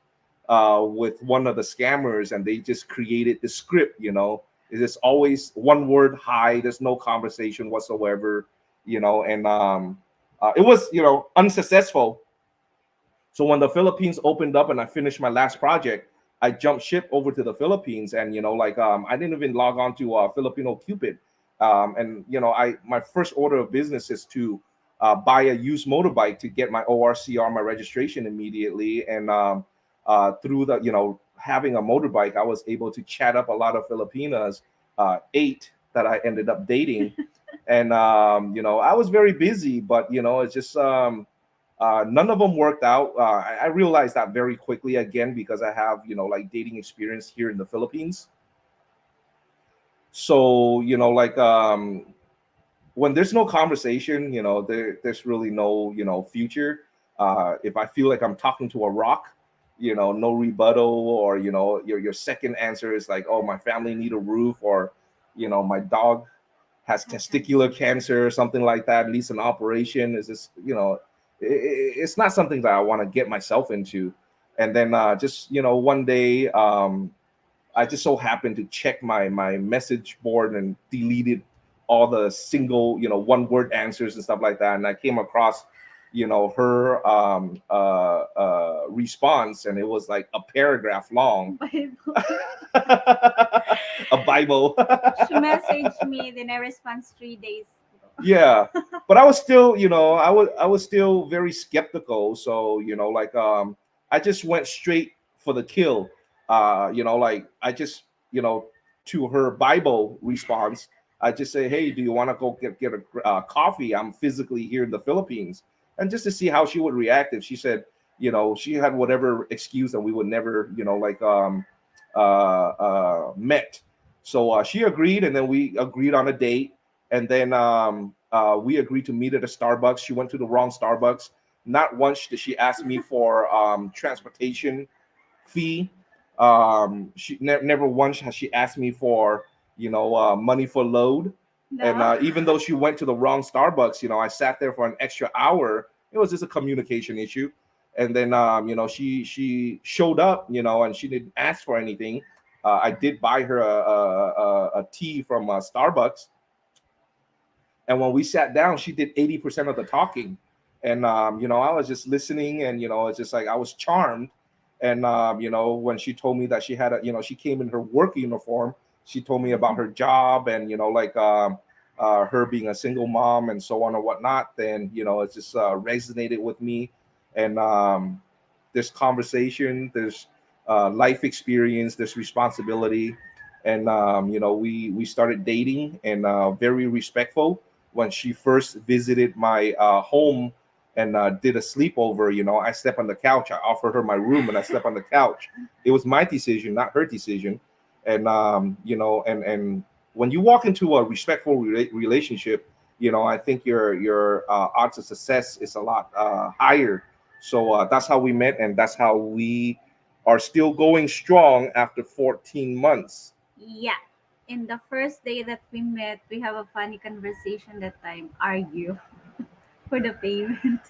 with one of the scammers, and they just created the script. It's just always one word hi. There's no conversation whatsoever. And it was unsuccessful. So when the Philippines opened up and I finished my last project, I jumped ship over to the Philippines, and like I didn't even log on to Filipino Cupid. And I my first order of business is to buy a used motorbike to get my ORCR, my registration immediately. And through the having a motorbike, I was able to chat up a lot of Filipinas, eight that I ended up dating. And I was very busy, but it's just none of them worked out. I realized that very quickly, again, because I have like dating experience here in the Philippines. So like when there's no conversation, there's really no future. If I feel like I'm talking to a rock, no rebuttal, or your second answer is like, oh, my family need a roof, or my dog has Have testicular cancer. cancer or something like that, needs an operation. Is this, it's not something that I want to get myself into. And then just one day, I just so happened to check my message board and deleted all the single one word answers and stuff like that, and I came across her response, and it was like a paragraph long. Bible. A Bible. She messaged me, then I respond 3 days Yeah, but I was still I was still very skeptical. So like I just went straight for the kill. Like I just to her Bible response, I just say, hey, do you want to go get a coffee? I'm physically here in the Philippines, and just to see how she would react. If she said she had whatever excuse and we would never like met. So she agreed, and then we agreed on a date, and then we agreed to meet at a Starbucks. She went to the wrong Starbucks. Not once did she ask me for transportation fee. Never once has she asked me for money for load. And No. even though she went to the wrong Starbucks, I sat there for an extra hour. It was just a communication issue. And then she showed up, and she didn't ask for anything. I did buy her a tea from Starbucks, and when we sat down, she did 80% of the talking. And I was just listening, and it's just like I was charmed. And when she told me that she had she came in her work uniform, she told me about her job, and her being a single mom and so on and whatnot. Then it just resonated with me. And there's conversation, there's life experience, there's responsibility. And we started dating, and very respectful. When she first visited my home and did a sleepover, I slept on the couch. I offered her my room, and I slept on the couch. It was my decision, not her decision. And and when you walk into a respectful relationship, I think your odds of success is a lot higher. So that's how we met, and that's how we are still going strong after 14 months. Yeah. In the first day that we met, we have a funny conversation that time. Argue for the payment.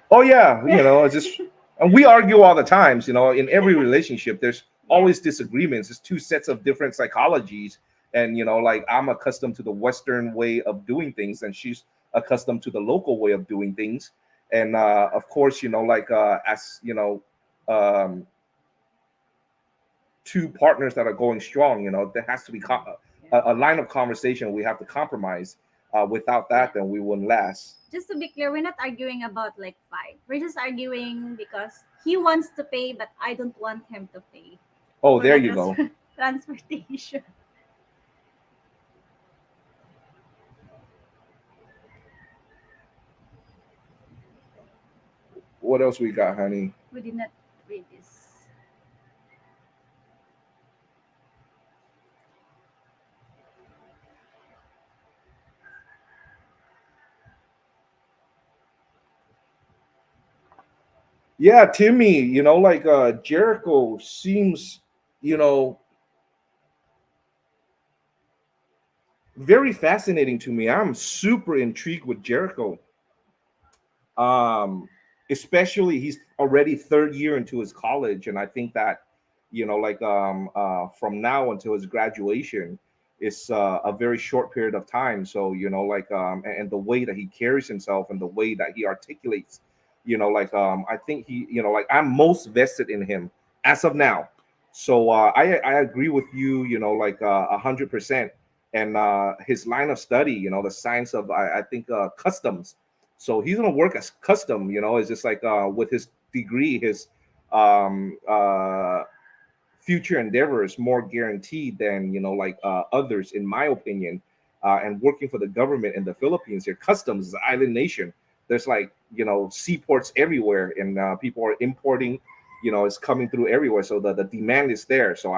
Oh yeah, it's just, and we argue all the times. In every relationship, there's Yeah. always disagreements. It's two sets of different psychologies, and like I'm accustomed to the Western way of doing things, and she's accustomed to the local way of doing things. And of course, as um, two partners that are going strong, there has to be Yeah. a line of conversation. We have to compromise. Without Yeah. that, then we wouldn't last. Just to be clear, we're not arguing about like fight. We're just arguing because he wants to pay, but I don't want him to pay Oh, for there the you go. transportation. What else we got, honey? We did not read this. Yeah, Timmy, Jericho seems, you know, very fascinating to me. I'm super intrigued with Jericho. Um, Especially he's already third year into his college, and I think that, from now until his graduation is a very short period of time. So, and the way that he carries himself and the way that he articulates, I think he, I'm most vested in him as of now. So I agree with you, 100%. And his line of study, the science of I think customs. So he's gonna work as custom. It's just like with his degree, his um, uh, future endeavor is more guaranteed than others, in my opinion. And working for the government in the Philippines, here, customs is an island nation. There's like seaports everywhere, and people are importing. It's coming through everywhere, so the demand is there. So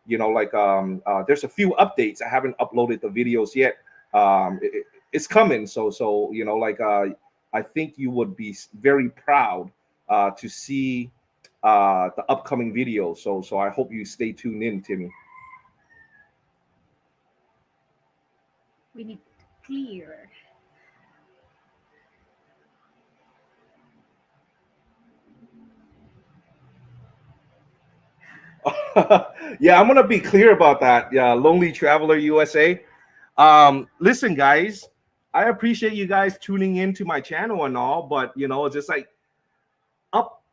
there's a few updates. I haven't uploaded the videos yet. It's coming. So I think you would be very proud to see the upcoming video. So I hope you stay tuned in, Timmy. We need to clear. Yeah, I'm gonna be clear about that. Yeah, Lonely Traveler USA. Listen, guys, I appreciate you guys tuning in to my channel and all, but it's just like up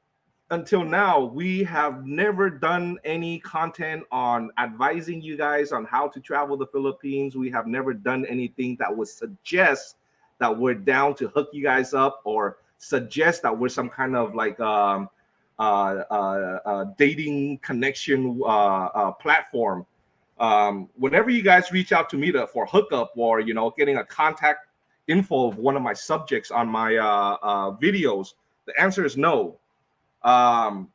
until now, we have never done any content on advising you guys on how to travel the Philippines. We have never done anything that would suggest that we're down to hook you guys up or suggest that we're some kind of like dating connection platform. Whenever you guys reach out to me for hookup or getting a contact info of one of my subjects on my videos, the answer is no. um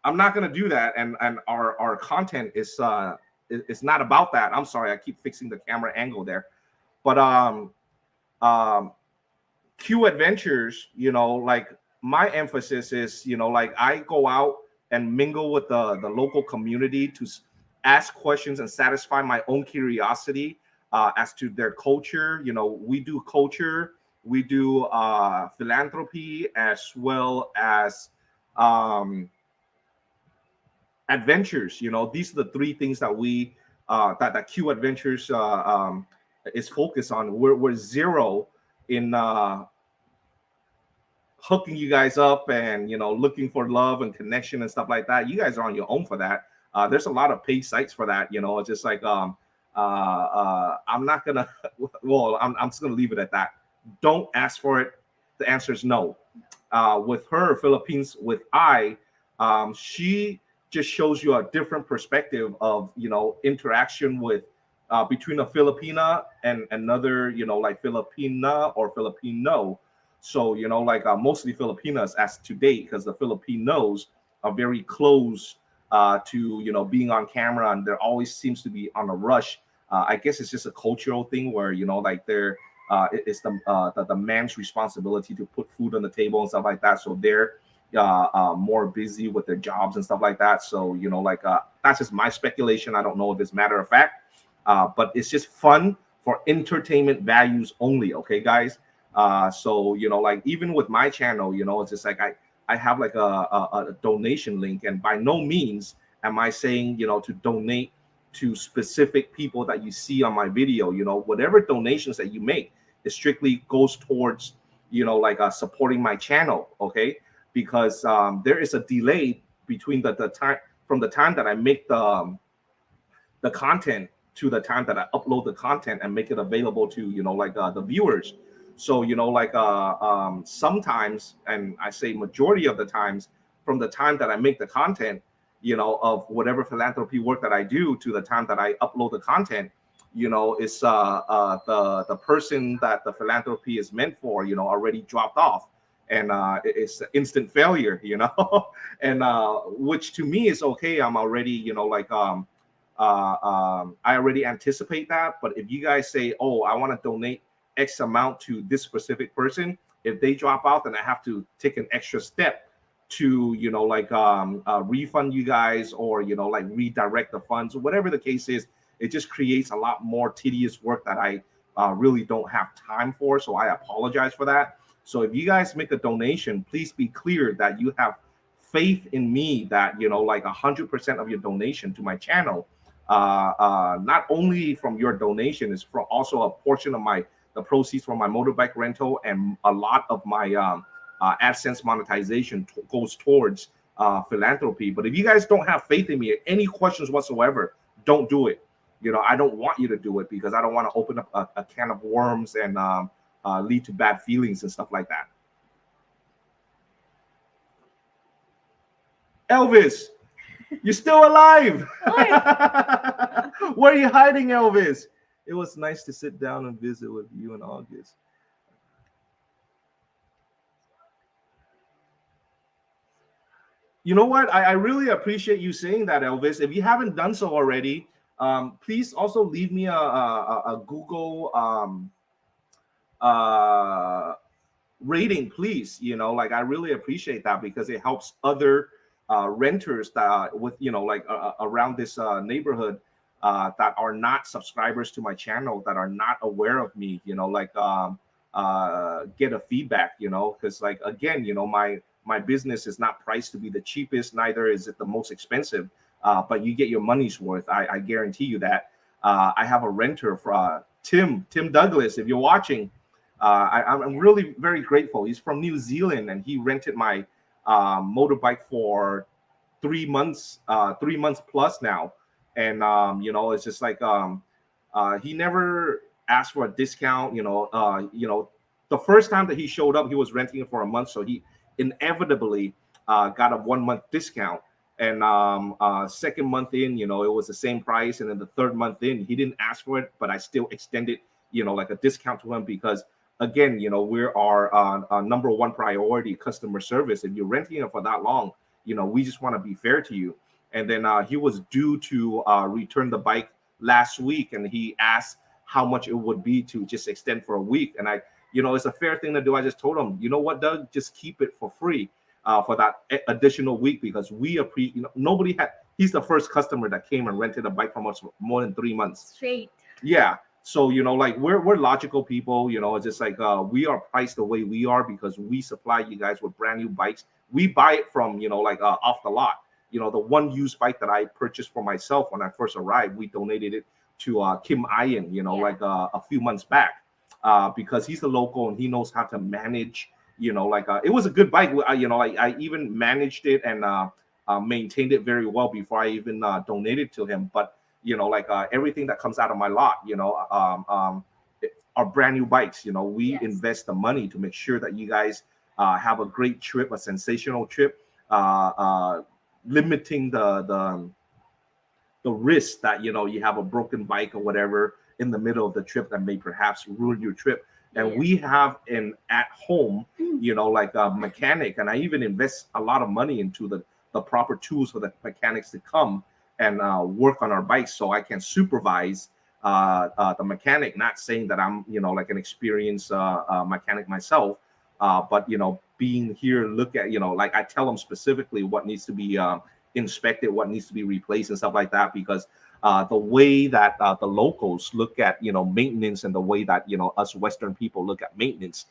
I'm not gonna do that, and our content is not about that. I'm sorry, I keep fixing the camera angle there. But um Q Adventures, my emphasis is, I go out and mingle with the local community to ask questions and satisfy my own curiosity as to their culture. We do culture We do philanthropy as well as um, adventures. These are the three things that we that Q Adventures is focused on. We're zero in hooking you guys up and looking for love and connection and stuff like that. You guys are on your own for that. There's a lot of paid sites for that. It's just like I'm not gonna well, I'm just gonna leave it at that. Don't ask for it. The answer is no. With her Philippines with she just shows you a different perspective of interaction with between a Filipina and another like Filipina or Filipino. So like mostly Filipinas as to date, because the Filipinos are very close to being on camera, and there always seems to be on a rush. I guess it's just a cultural thing where like they're it's the man's responsibility to put food on the table and stuff like that. So they're more busy with their jobs and stuff like that. So like that's just my speculation. I don't know if it's matter of fact, but it's just fun for entertainment values only. Okay, guys. So like even with my channel, it's just like I have like a donation link, and by no means am I saying to donate to specific people that you see on my video. Whatever donations that you make, it strictly goes towards like supporting my channel. Okay, because there is a delay between the time from the time that I make the content to the time that I upload the content and make it available to like the viewers. So like sometimes, and I say majority of the times, from the time that I make the content of whatever philanthropy work that I do to the time that I upload the content, it's the person that the philanthropy is meant for already dropped off, and it's instant failure. And which to me is okay. I'm already like I already anticipate that. But if you guys say, oh, I want to donate X amount to this specific person, if they drop out, then I have to take an extra step to like refund you guys, or like redirect the funds, or whatever the case is. It just creates a lot more tedious work that I really don't have time for. So I apologize for that. So if you guys make a donation, please be clear that you have faith in me, that like 100% of your donation to my channel, not only from your donation, is from also a portion of the proceeds from my motorbike rental, and a lot of my AdSense monetization goes towards philanthropy. But if you guys don't have faith in me, any questions whatsoever, don't do it. I don't want you to do it, because I don't want to open up a can of worms and lead to bad feelings and stuff like that. Elvis, you're still alive. Where are you hiding, Elvis? It was nice to sit down and visit with you in August. You know what? I really appreciate you saying that, Elvis. If you haven't done so already, please also leave me a Google uh, rating, please. Like I really appreciate that, because it helps other renters that with like around this neighborhood that are not subscribers to my channel, that are not aware of me, like get a feedback, because like again, my business is not priced to be the cheapest, neither is it the most expensive, but you get your money's worth. I guarantee you that. I have a renter for Tim Douglas. If you're watching, I'm really very grateful. He's from New Zealand, and he rented my motorbike for 3 months, 3 months plus now. And it's just like he never asked for a discount. The first time that he showed up, he was renting it for a month, so he inevitably got a 1 month discount. And second month in, it was the same price. And then the third month in, he didn't ask for it, but I still extended, like a discount to him, because again, we're our number one priority, customer service. If you're renting it for that long, we just want to be fair to you. And then he was due to return the bike last week, and he asked how much it would be to just extend for a week. And it's a fair thing to do. I just told him, you know what, Doug, just keep it for free for that additional week, because nobody had. He's the first customer that came and rented a bike from us for more than 3 months Straight. Yeah. So like we're logical people. It's just like we are priced the way we are because we supply you guys with brand new bikes. We buy it from like off the lot. The one used bike that I purchased for myself when I first arrived, we donated it to Kim Ian, Yeah. like a few months back, because he's the local and he knows how to manage. Like it was a good bike. I even managed it and maintained it very well before I even donated to him. But like everything that comes out of my lot, are brand new bikes. We Yes. invest the money to make sure that you guys have a great trip, a sensational trip, limiting the risk that you have a broken bike or whatever in the middle of the trip that may perhaps ruin your trip. And Yeah. we have an at home, Mm. like a mechanic, and I even invest a lot of money into the proper tools for the mechanics to come and work on our bikes, so I can supervise the mechanic. Not saying that I'm like an experienced mechanic myself, but being here, look at like I tell them specifically what needs to be inspected, what needs to be replaced, and stuff like that. Because the way that the locals look at maintenance and the way that us Western people look at maintenance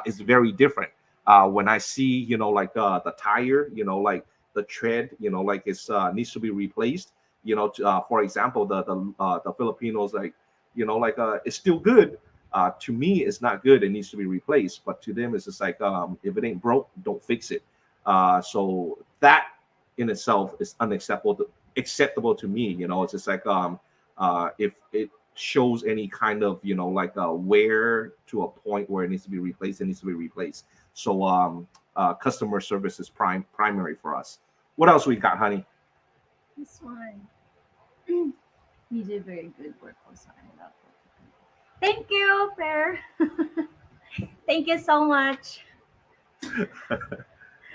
is very different. When I see like the tire, like the tread, like it's needs to be replaced. For example, the Filipinos, like like it's still good. To me, it's not good. It needs to be replaced. But to them, it's just like if it ain't broke, don't fix it. So that in itself is acceptable to me. It's just like if it shows any kind of like wear to a point where it needs to be replaced, it needs to be replaced. So customer service is primary for us. What else we got, honey? This one. You did very good work also. I love it. Thank you, Fair. Thank you so much.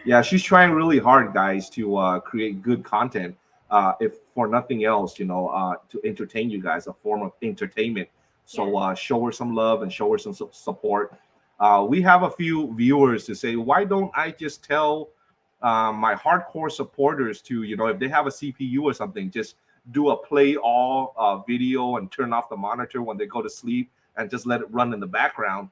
Yeah, she's trying really hard, guys, to create good content. If for nothing else, to entertain you guys, a form of entertainment. So Yes. show her some love and show her some support. We have a few viewers to say, why don't I just tell my hardcore supporters to, if they have a CPU or something, just do a play all video and turn off the monitor when they go to sleep and just let it run in the background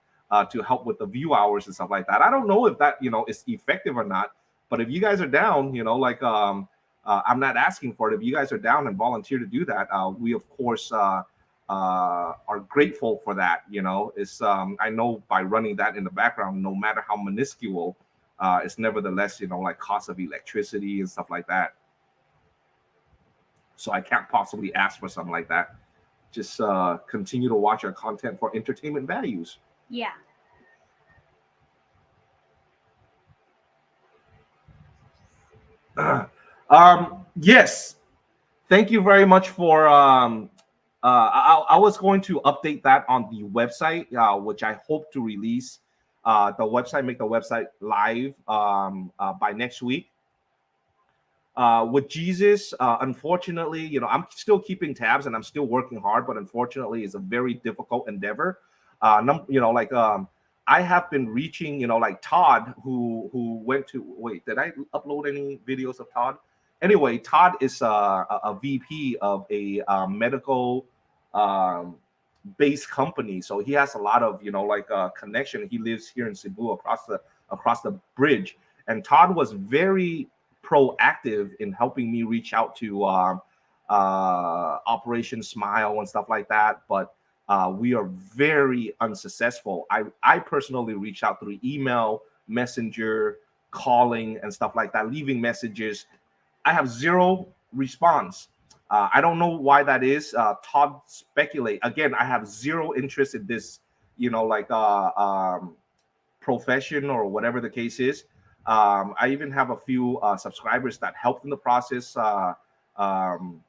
to help with the view hours and stuff like that. I don't know if that is effective or not, but if you guys are down, like I'm not asking for it. If you guys are down and volunteer to do that, we of course are grateful for that. It's I know by running that in the background, no matter how minuscule, it's nevertheless like cost of electricity and stuff like that. So I can't possibly ask for something like that. Just continue to watch our content for entertainment values. Yeah. Yes, thank you very much for I was going to update that on the website, which I hope to release the website, make the website live by next week. With Jesus, unfortunately, I'm still keeping tabs and I'm still working hard, but unfortunately, it's a very difficult endeavor. Like I have been reaching, like Todd, who went to wait, did I upload any videos of Todd? Anyway, Todd is a VP of a medical um, based company, so he has a lot of like connection. He lives here in Cebu, across the bridge, and Todd was very proactive in helping me reach out to Operation Smile and stuff like that. But we are very unsuccessful. I personally reach out through email, messenger, calling, and stuff like that, leaving messages. I have zero response. I don't know why that is. Todd speculate again. I have zero interest in this. Like profession or whatever the case is. I even have a few subscribers that helped in the process. Um,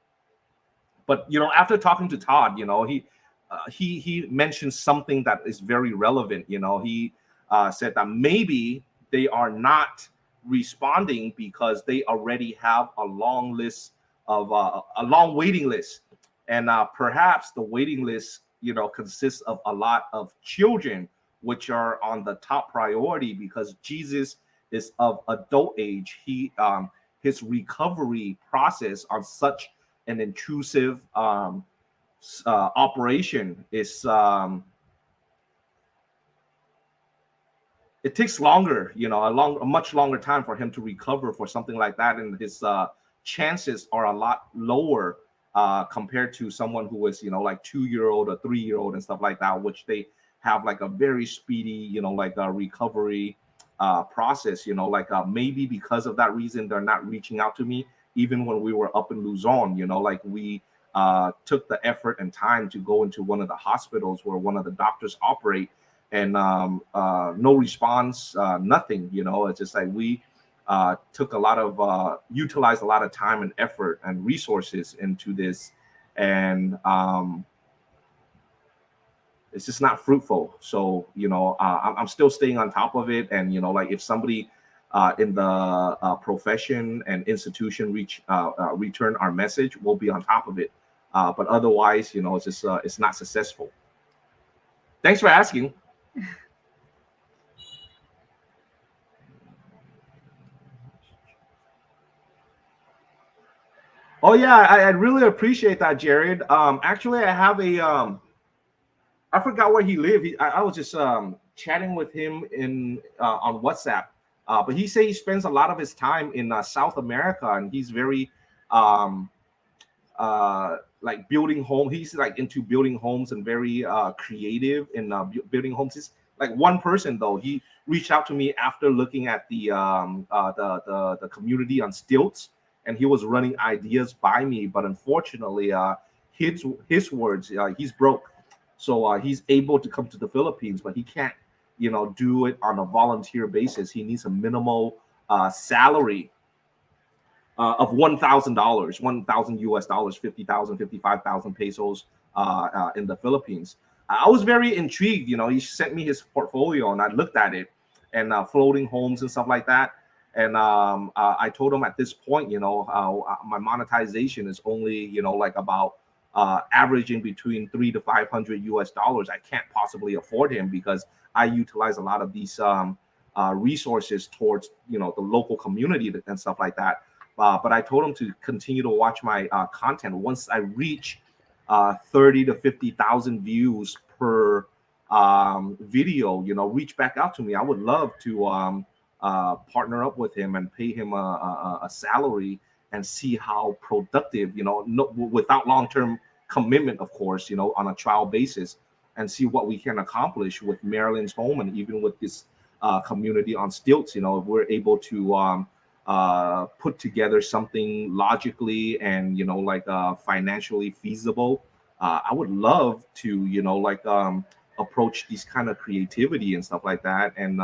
but after talking to Todd, he mentioned something that is very relevant. He said that maybe they are not responding because they already have a long list of a long waiting list, and perhaps the waiting list consists of a lot of children which are on the top priority because Jesus is of adult age. His recovery process on such an intrusive operation is it takes longer, a much longer time for him to recover for something like that, and his chances are a lot lower compared to someone who is, like 2-year old or 3-year old and stuff like that, which they have like a very speedy, like a recovery process. Like maybe because of that reason, they're not reaching out to me even when we were up in Luzon. Like we took the effort and time to go into one of the hospitals where one of the doctors operate, and no response, nothing. It's just like we took a lot of utilized a lot of time and effort and resources into this, and it's just not fruitful. So I'm still staying on top of it, and like if somebody in the profession and institution return our message, we'll be on top of it. But otherwise, it's just it's not successful. Thanks for asking. Oh yeah, I really appreciate that, Jared. Actually, I have a I forgot where he lived. I was just chatting with him in on WhatsApp. But he said he spends a lot of his time in South America, and he's very um, like building home. He's like into building homes and very creative in building homes. He's like one person though. He reached out to me after looking at the community on stilts, and he was running ideas by me. But unfortunately, his words, he's broke, so he's able to come to the Philippines, but he can't, do it on a volunteer basis. He needs a minimal salary of $1,000, 1,000 US dollars, 50,000, 55,000 pesos in the Philippines. I was very intrigued. He sent me his portfolio, and I looked at it, and floating homes and stuff like that. And I told him at this point, my monetization is only, like about averaging between 300 to 500 US dollars. I can't possibly afford him because I utilize a lot of these resources towards, the local community and stuff like that. But I told him to continue to watch my content. Once I reach 30 to 50,000 views per video, reach back out to me. I would love to partner up with him and pay him a salary and see how productive, no, without long-term commitment, of course, on a trial basis, and see what we can accomplish with Maryland's home and even with this community on stilts. If we're able to put together something logically and like financially feasible, I would love to like approach these kind of creativity and stuff like that, and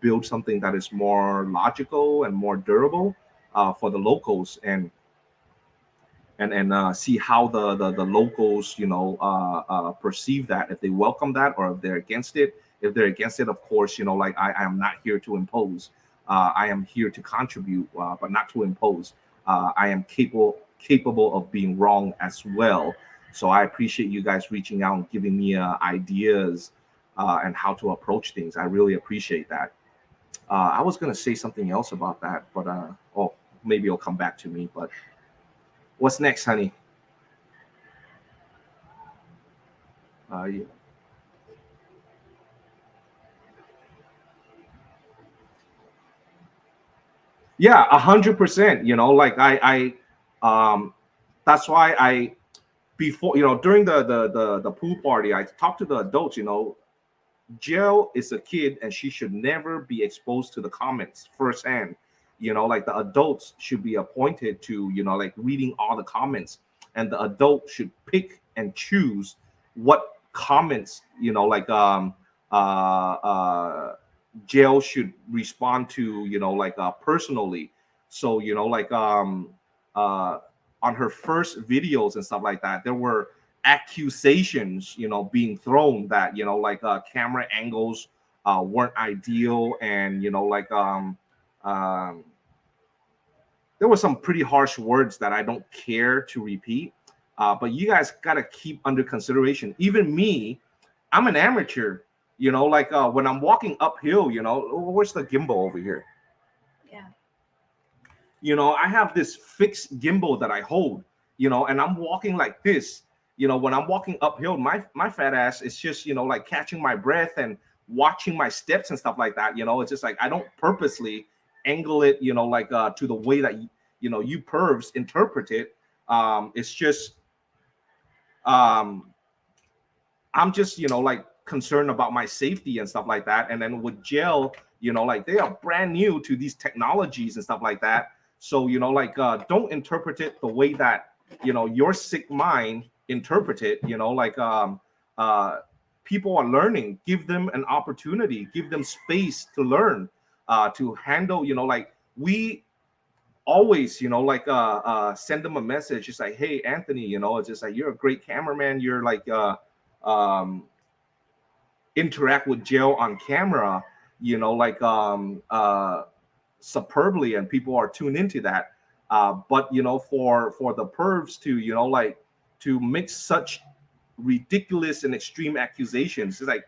build something that is more logical and more durable for the locals, and see how the locals perceive that, if they welcome that or if they're against it. If they're against it, of course, like I am not here to impose. I am here to contribute, but not to impose. I am capable of being wrong as well. So I appreciate you guys reaching out and giving me ideas and how to approach things. I really appreciate that. I was gonna say something else about that, but oh, maybe it'll come back to me. But what's next, honey? Yeah. Yeah, 100%. Like um, that's why I before during the pool party, I talked to the adults. Jill is a kid and she should never be exposed to the comments firsthand. Like the adults should be appointed to like reading all the comments, and the adult should pick and choose what comments like Jill should respond to like personally. So like uh on her first videos and stuff like that, there were accusations being thrown that like camera angles weren't ideal, and like um there were some pretty harsh words that I don't care to repeat, but you guys got to keep under consideration. Even me, I'm an amateur. Like when I'm walking uphill, where's the gimbal over here? Yeah. I have this fixed gimbal that I hold, and I'm walking like this. when I'm walking uphill, my fat ass is just, like catching my breath and watching my steps and stuff like that. It's just like I don't purposely angle it, like to the way that you pervs interpret it. It's just um I'm just, like concerned about my safety and stuff like that. And then with gel, like they are brand new to these technologies and stuff like that. So, like don't interpret it the way that, your sick mind interpret it, like uh people are learning. Give them an opportunity, give them space to learn, to handle, like we always, like send them a message. It's like, hey Anthony, it's just like you're a great cameraman. You're like um interact with Jill on camera, like superbly, and people are tuned into that. But for the pervs to, like to make such ridiculous and extreme accusations, it's like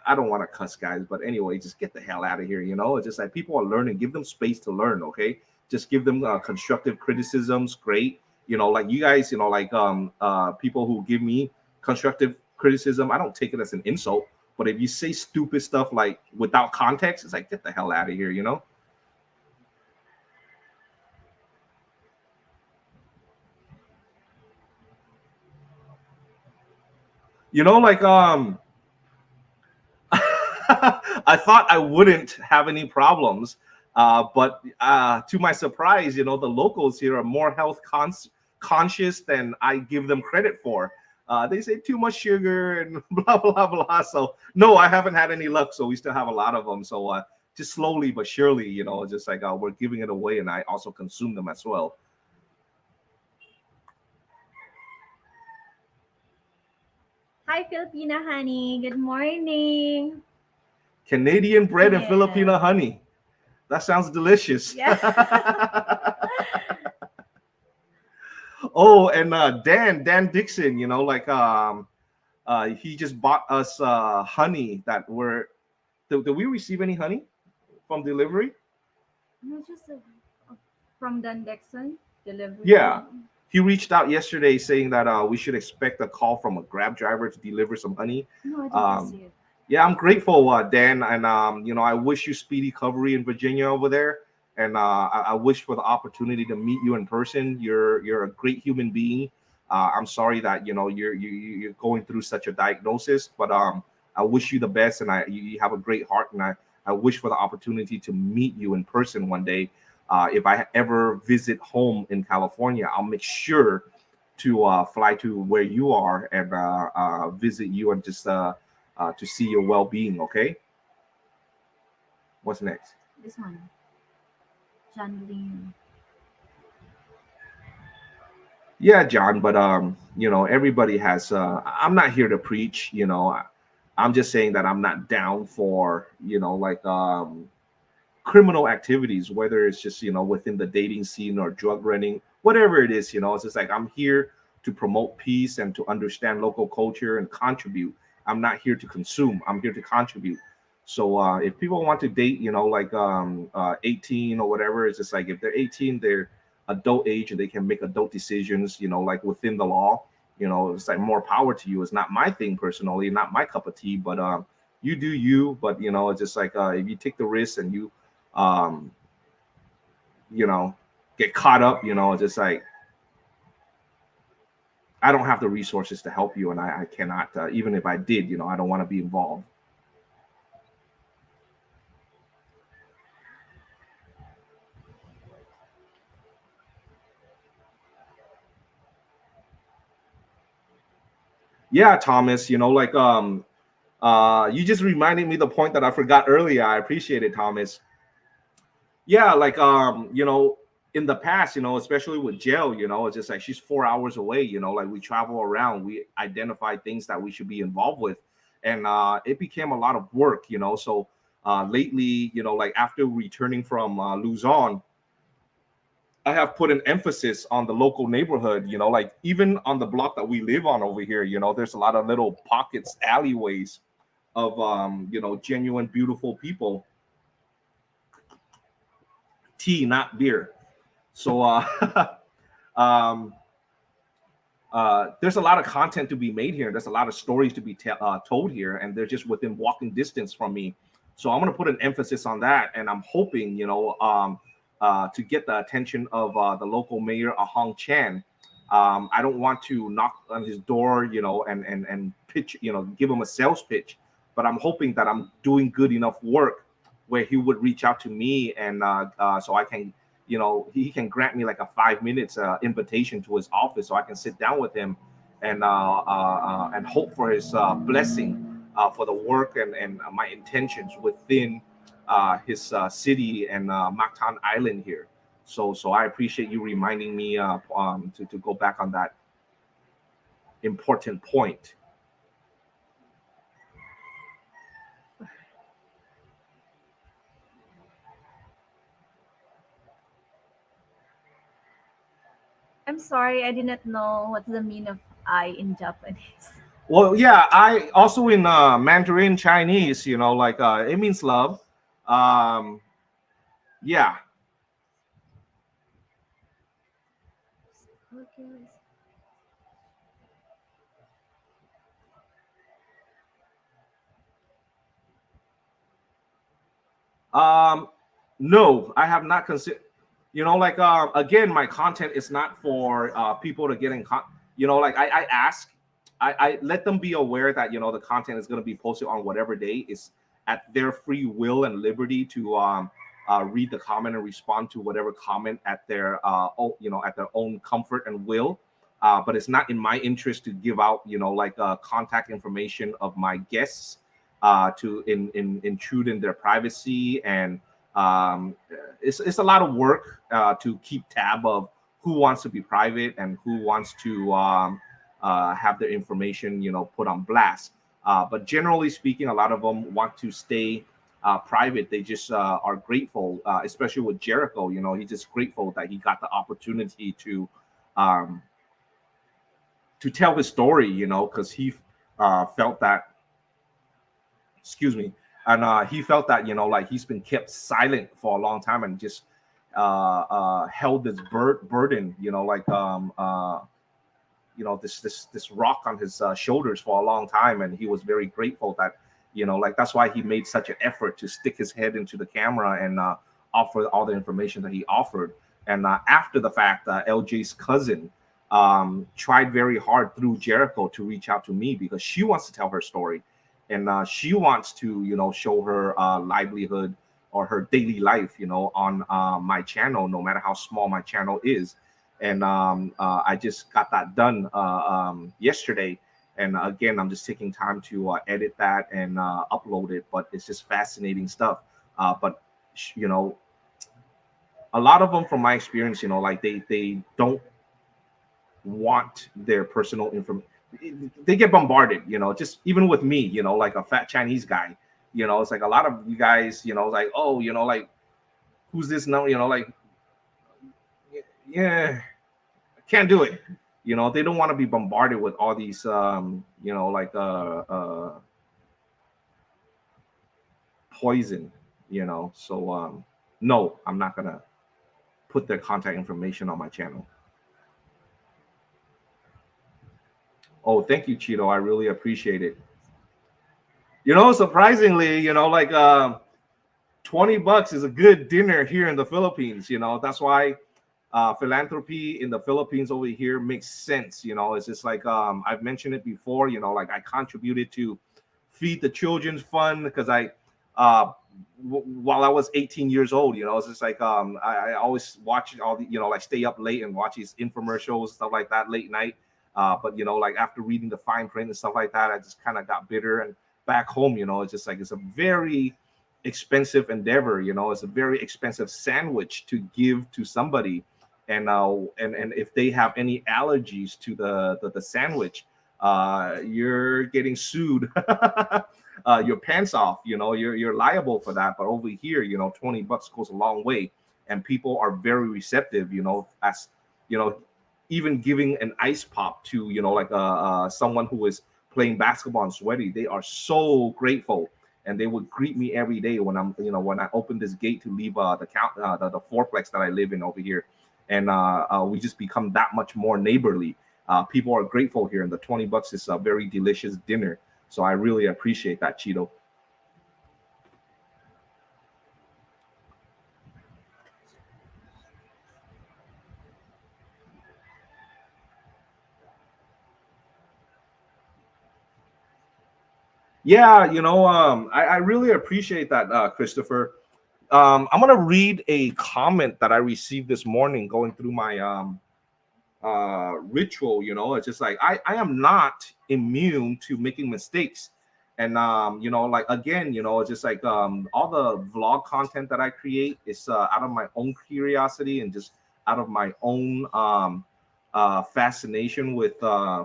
I don't want to cuss, guys, but anyway, just get the hell out of here. It's just like people are learning. Give them space to learn. Okay, just give them constructive criticisms. Great. Like you guys, like people who give me constructive criticism, I don't take it as an insult. But if you say stupid stuff like without context, it's like get the hell out of here. Like I thought I wouldn't have any problems, but to my surprise, the locals here are more conscious than I give them credit for. They say too much sugar and blah blah blah. So no, I haven't had any luck. So we still have a lot of them. So just slowly but surely, just like we're giving it away, and I also consume them as well. Hi, Filipina honey. Good morning. Canadian bread and Filipino Yes. honey. That sounds delicious. Yeah. Oh, and Dan Dixon, like he just bought us honey that were. Did we receive any honey from delivery? No, just from Dan Dixon delivery. Yeah, No. he reached out yesterday saying that we should expect a call from a Grab driver to deliver some honey. No, I didn't Um, see it. yeah, I'm grateful, Dan, and I wish you speedy recovery in Virginia over there, and I wish for the opportunity to meet you in person. You're a great human being. I'm sorry that you're going through such a diagnosis, but I wish you the best, and you have a great heart, and I wish for the opportunity to meet you in person one day. If I ever visit home in California, I'll make sure to fly to where you are and visit you and just to see your well-being. Okay, what's next? This one. John Lynn. Yeah, John, but everybody has. I'm not here to preach. I'm just saying that I'm not down for like criminal activities, whether it's just within the dating scene or drug running, whatever it is. It's just like I'm here to promote peace and to understand local culture and contribute. I'm not here to consume. I'm here to contribute. So if people want to date, like 18 or whatever, it's just like if they're 18, they're adult age and they can make adult decisions, like within the law. It's like more power to you. It's not my thing personally, not my cup of tea, but you do you. But it's just like if you take the risk and you um you know get caught up, just like I don't have the resources to help you, and I cannot, even if I did, I don't want to be involved. Yeah, Thomas, like you just reminded me the point that I forgot earlier. I appreciate it, Thomas. Yeah, like in the past, especially with jail, it's just like she's 4 hours away. Like we travel around, we identify things that we should be involved with, and it became a lot of work. So lately, like after returning from Luzon, I have put an emphasis on the local neighborhood. Like even on the block that we live on over here, there's a lot of little pockets, alleyways of genuine beautiful people. Tea, not beer. So um there's a lot of content to be made here. There's a lot of stories to be told here, and they're just within walking distance from me. So I'm going to put an emphasis on that, and I'm hoping, to get the attention of the local mayor, Ahong Chan. I don't want to knock on his door, and pitch, give him a sales pitch, but I'm hoping that I'm doing good enough work where he would reach out to me, and so I can, he can grant me like a 5 minutes invitation to his office so I can sit down with him and hope for his blessing for the work and my intentions within his city and Mactan Island here. So I appreciate you reminding me to go back on that important point. I'm sorry, I did not know what's the meaning of I in Japanese. Well, yeah, I also in Mandarin Chinese, like it means love. Um, yeah. Okay. Um, no, I have not considered. Like again, my content is not for people to get in. Like I ask, I let them be aware that the content is going to be posted on whatever day. Is at their free will and liberty to read the comment and respond to whatever comment at their at their own comfort and will. But it's not in my interest to give out like contact information of my guests to intrude in their privacy, and it's a lot of work to keep tab of who wants to be private and who wants to have their information put on blast. But generally speaking, a lot of them want to stay private. They just are grateful, especially with Jericho. He's just grateful that he got the opportunity um, to tell his story. Because he felt that, excuse me, and he felt that like he's been kept silent for a long time and just held this burden, like this rock on his shoulders for a long time, and he was very grateful that like that's why he made such an effort to stick his head into the camera and offer all the information that he offered. And after the fact, LJ's cousin tried very hard through Jericho to reach out to me because she wants to tell her story, and she wants to show her livelihood or her daily life on my channel, no matter how small my channel is. And I just got that done yesterday, and again I'm just taking time to edit that and upload it, but it's just fascinating stuff. But a lot of them, from my experience, like they don't want their personal information. They get bombarded, just even with me, like a fat Chinese guy. It's like a lot of you guys, like, oh, like, who's this now, like, yeah, can't do it. They don't want to be bombarded with all these like poison, so no, I'm not gonna put their contact information on my channel. Oh, thank you, Cheeto. I really appreciate it. Surprisingly, like $20 is a good dinner here in the Philippines. That's why philanthropy in the Philippines over here makes sense. It's just like I've mentioned it before. Like I contributed to Feed the Children's Fund because while I was 18 years old, it's just like I always watch all the like stay up late and watch these infomercials, stuff like that, late night. But like after reading the fine print and stuff like that, I just kind of got bitter. And back home, it's just like it's a very expensive endeavor. It's a very expensive sandwich to give to somebody, and if they have any allergies to the sandwich, you're getting sued your pants off. You're liable for that. But over here, $20 goes a long way, and people are very receptive. As even giving an ice pop to like someone who is playing basketball and sweaty, they are so grateful, and they would greet me every day when I'm when I open this gate to leave the fourplex that I live in over here, and we just become that much more neighborly. People are grateful here, and the $20 is a very delicious dinner. So I really appreciate that, Cheeto. Yeah, I really appreciate that, Christopher. I'm gonna read a comment that I received this morning going through my ritual. It's just like I am not immune to making mistakes. And like, again, it's just like, all the vlog content that I create is out of my own curiosity and just out of my own fascination with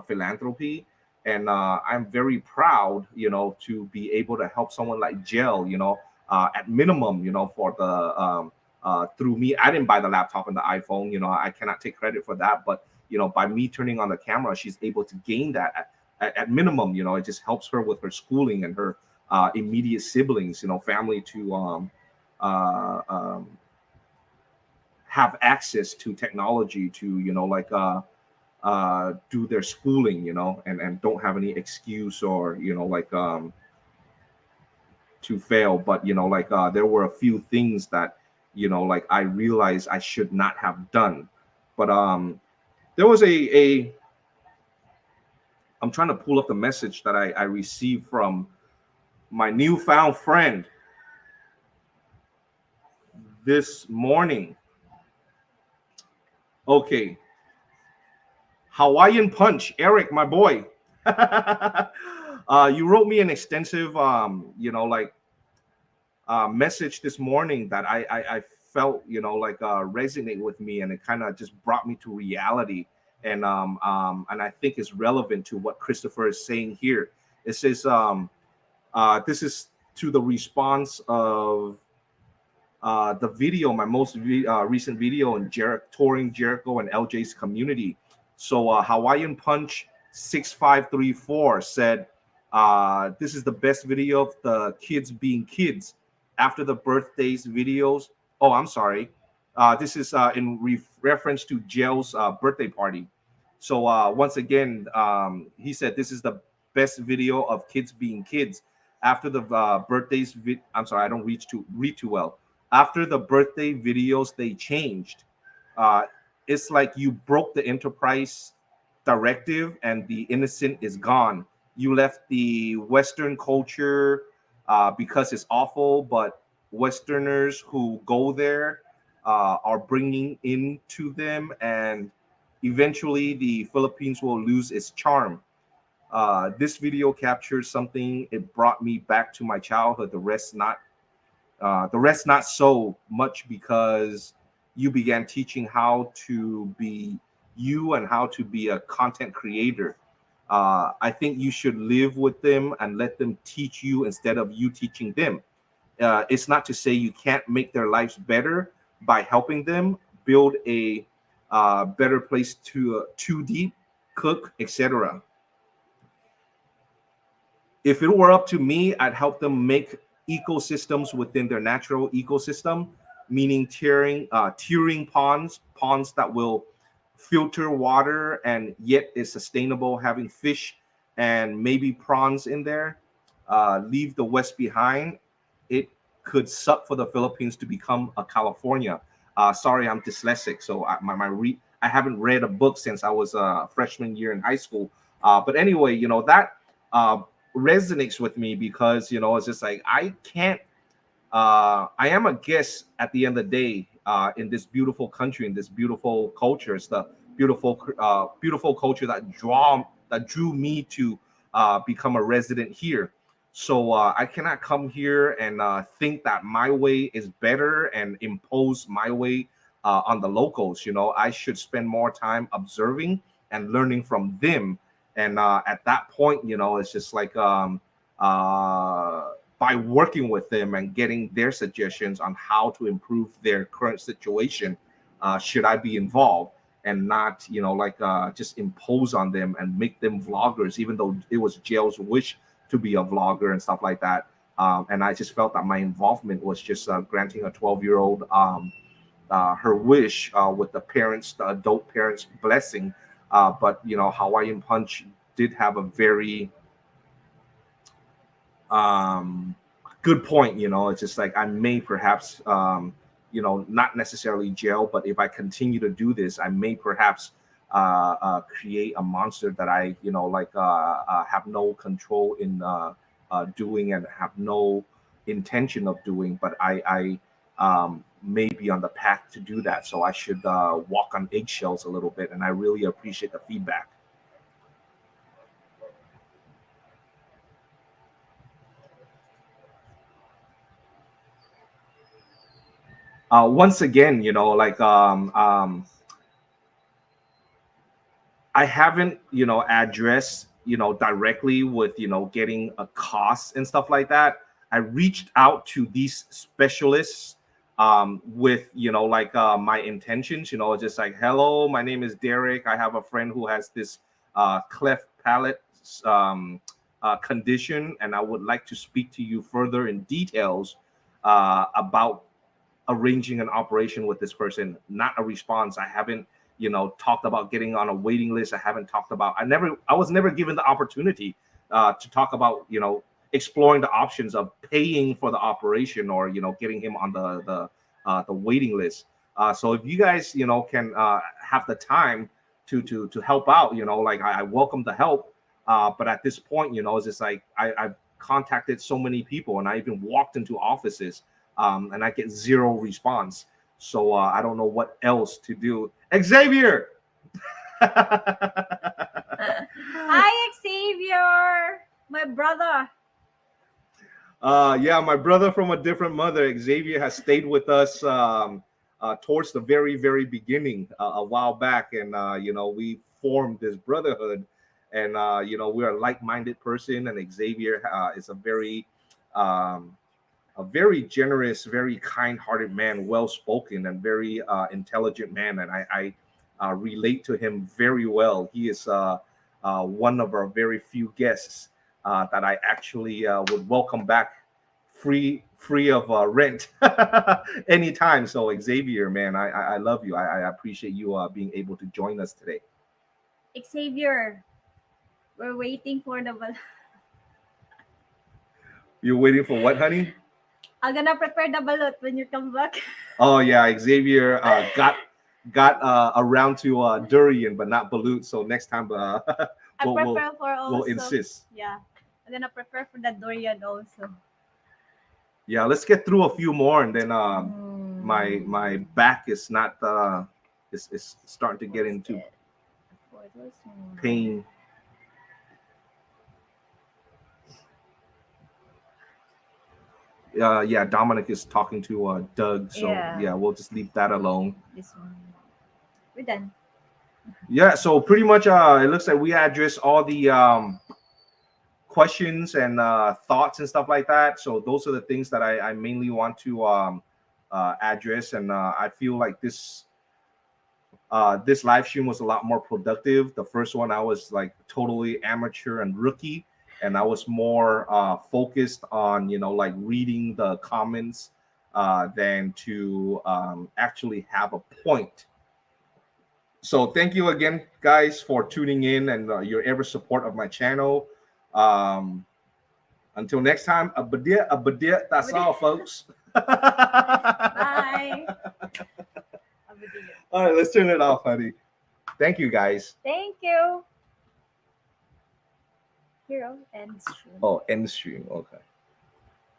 philanthropy. And I'm very proud, to be able to help someone like Jill, at minimum, for the through me. I didn't buy the laptop and the iPhone. I cannot take credit for that, but by me turning on the camera, she's able to gain that at minimum. It just helps her with her schooling and her immediate siblings, family, to have access to technology to, like, do their schooling, and don't have any excuse, or like, to fail. But like, there were a few things that, like, I realized I should not have done. But there was a I'm trying to pull up the message that I received from my newfound friend this morning. Okay. Hawaiian Punch, Eric, my boy. You wrote me an extensive, like, message this morning that I felt, like, resonate with me, and it kind of just brought me to reality. And I think it's relevant to what Christopher is saying here. It says, this is to the response of the video, my most recent video in touring Jericho and LJ's community. So Hawaiian Punch 6534 said, this is the best video of the kids being kids after the birthdays videos. Oh, I'm sorry. This is in reference to Jell's birthday party. So once again, he said this is the best video of kids being kids after the birthdays. I'm sorry, I don't read too well. After the birthday videos, they changed. Uh, it's like you broke the enterprise directive, and the innocent is gone. You left the Western culture because it's awful, but Westerners who go there are bringing into them, and eventually the Philippines will lose its charm. This video captures something. It brought me back to my childhood. The rest not so much, because you began teaching how to be you and how to be a content creator. I think you should live with them and let them teach you instead of you teaching them. It's not to say you can't make their lives better by helping them build a better place to deep, cook, etc. If it were up to me, I'd help them make ecosystems within their natural ecosystem, meaning tiering ponds that will filter water and yet is sustainable, having fish and maybe prawns in there. Leave the West behind. It could suck for the Philippines to become a California. Sorry, I'm dyslexic, so I haven't read a book since I was a freshman year in high school. But anyway, that uh, resonates with me, because it's just like, I can't I am a guest at the end of the day, in this beautiful country, in this beautiful culture. It's the beautiful culture that drew me to become a resident here. So I cannot come here and think that my way is better and impose my way on the locals. I should spend more time observing and learning from them. And at that point, it's just like, by working with them and getting their suggestions on how to improve their current situation, should I be involved, and not, like, just impose on them and make them vloggers, even though it was Jail's wish to be a vlogger and stuff like that. And I just felt that my involvement was just granting a 12-year-old her wish, with the adult parents' blessing. But Hawaiian Punch did have a very um, good point. It's just like I may perhaps not necessarily jail, but if I continue to do this, I may perhaps create a monster that I have no control in doing and have no intention of doing, but I may be on the path to do that. So I should walk on eggshells a little bit, and I really appreciate the feedback. Once again, I haven't, addressed, directly with, getting a cost and stuff like that. I reached out to these specialists with, my intentions, just like, hello, my name is Derek. I have a friend who has this cleft palate condition, and I would like to speak to you further in details about arranging an operation with this person. Not a response. I haven't talked about getting on a waiting list. I haven't talked about, I was never given the opportunity to talk about exploring the options of paying for the operation, or getting him on the waiting list. So if you guys can have the time to help out, like I welcome the help. But at this point, it's just like I've contacted so many people, and I even walked into offices, and I get zero response. So I don't know what else to do. Xavier. Hi, Xavier, my brother. Yeah, my brother from a different mother. Xavier has stayed with us towards the very, very beginning, a while back, and we formed this brotherhood, and we're a like-minded person, and Xavier is a very generous, very kind-hearted man, well-spoken, and very intelligent man, and I relate to him very well. He is one of our very few guests that I actually would welcome back free of rent anytime. So Xavier, man, I love you. I appreciate you being able to join us today. Xavier, we're waiting for the. You're waiting for what, honey? I'm gonna prepare the balut when you come back. Oh yeah, Xavier got around to durian, but not balut. So next time, I we'll, we'll prepare for we'll also. insist. Yeah, I'm gonna prepare for the durian also. Yeah, let's get through a few more, and then my Mm, back is not is starting to get what's into it? What was more? pain. Yeah, Dominic is talking to Doug, so Yeah, yeah, we'll just leave that alone. this one. We're done. Yeah, so pretty much it looks like we addressed all the questions and thoughts and stuff like that. So those are the things that I mainly want to address, and I feel like this live stream was a lot more productive. The first one I was like totally amateur and rookie, and I was more focused on like reading the comments than to actually have a point. So thank you again, guys, for tuning in and your ever support of my channel. Um, until next time, a badia. That's all, folks. Bye. All right, let's turn it off, honey. Thank you, guys. Thank you. Hero and stream. Oh, end stream. Okay.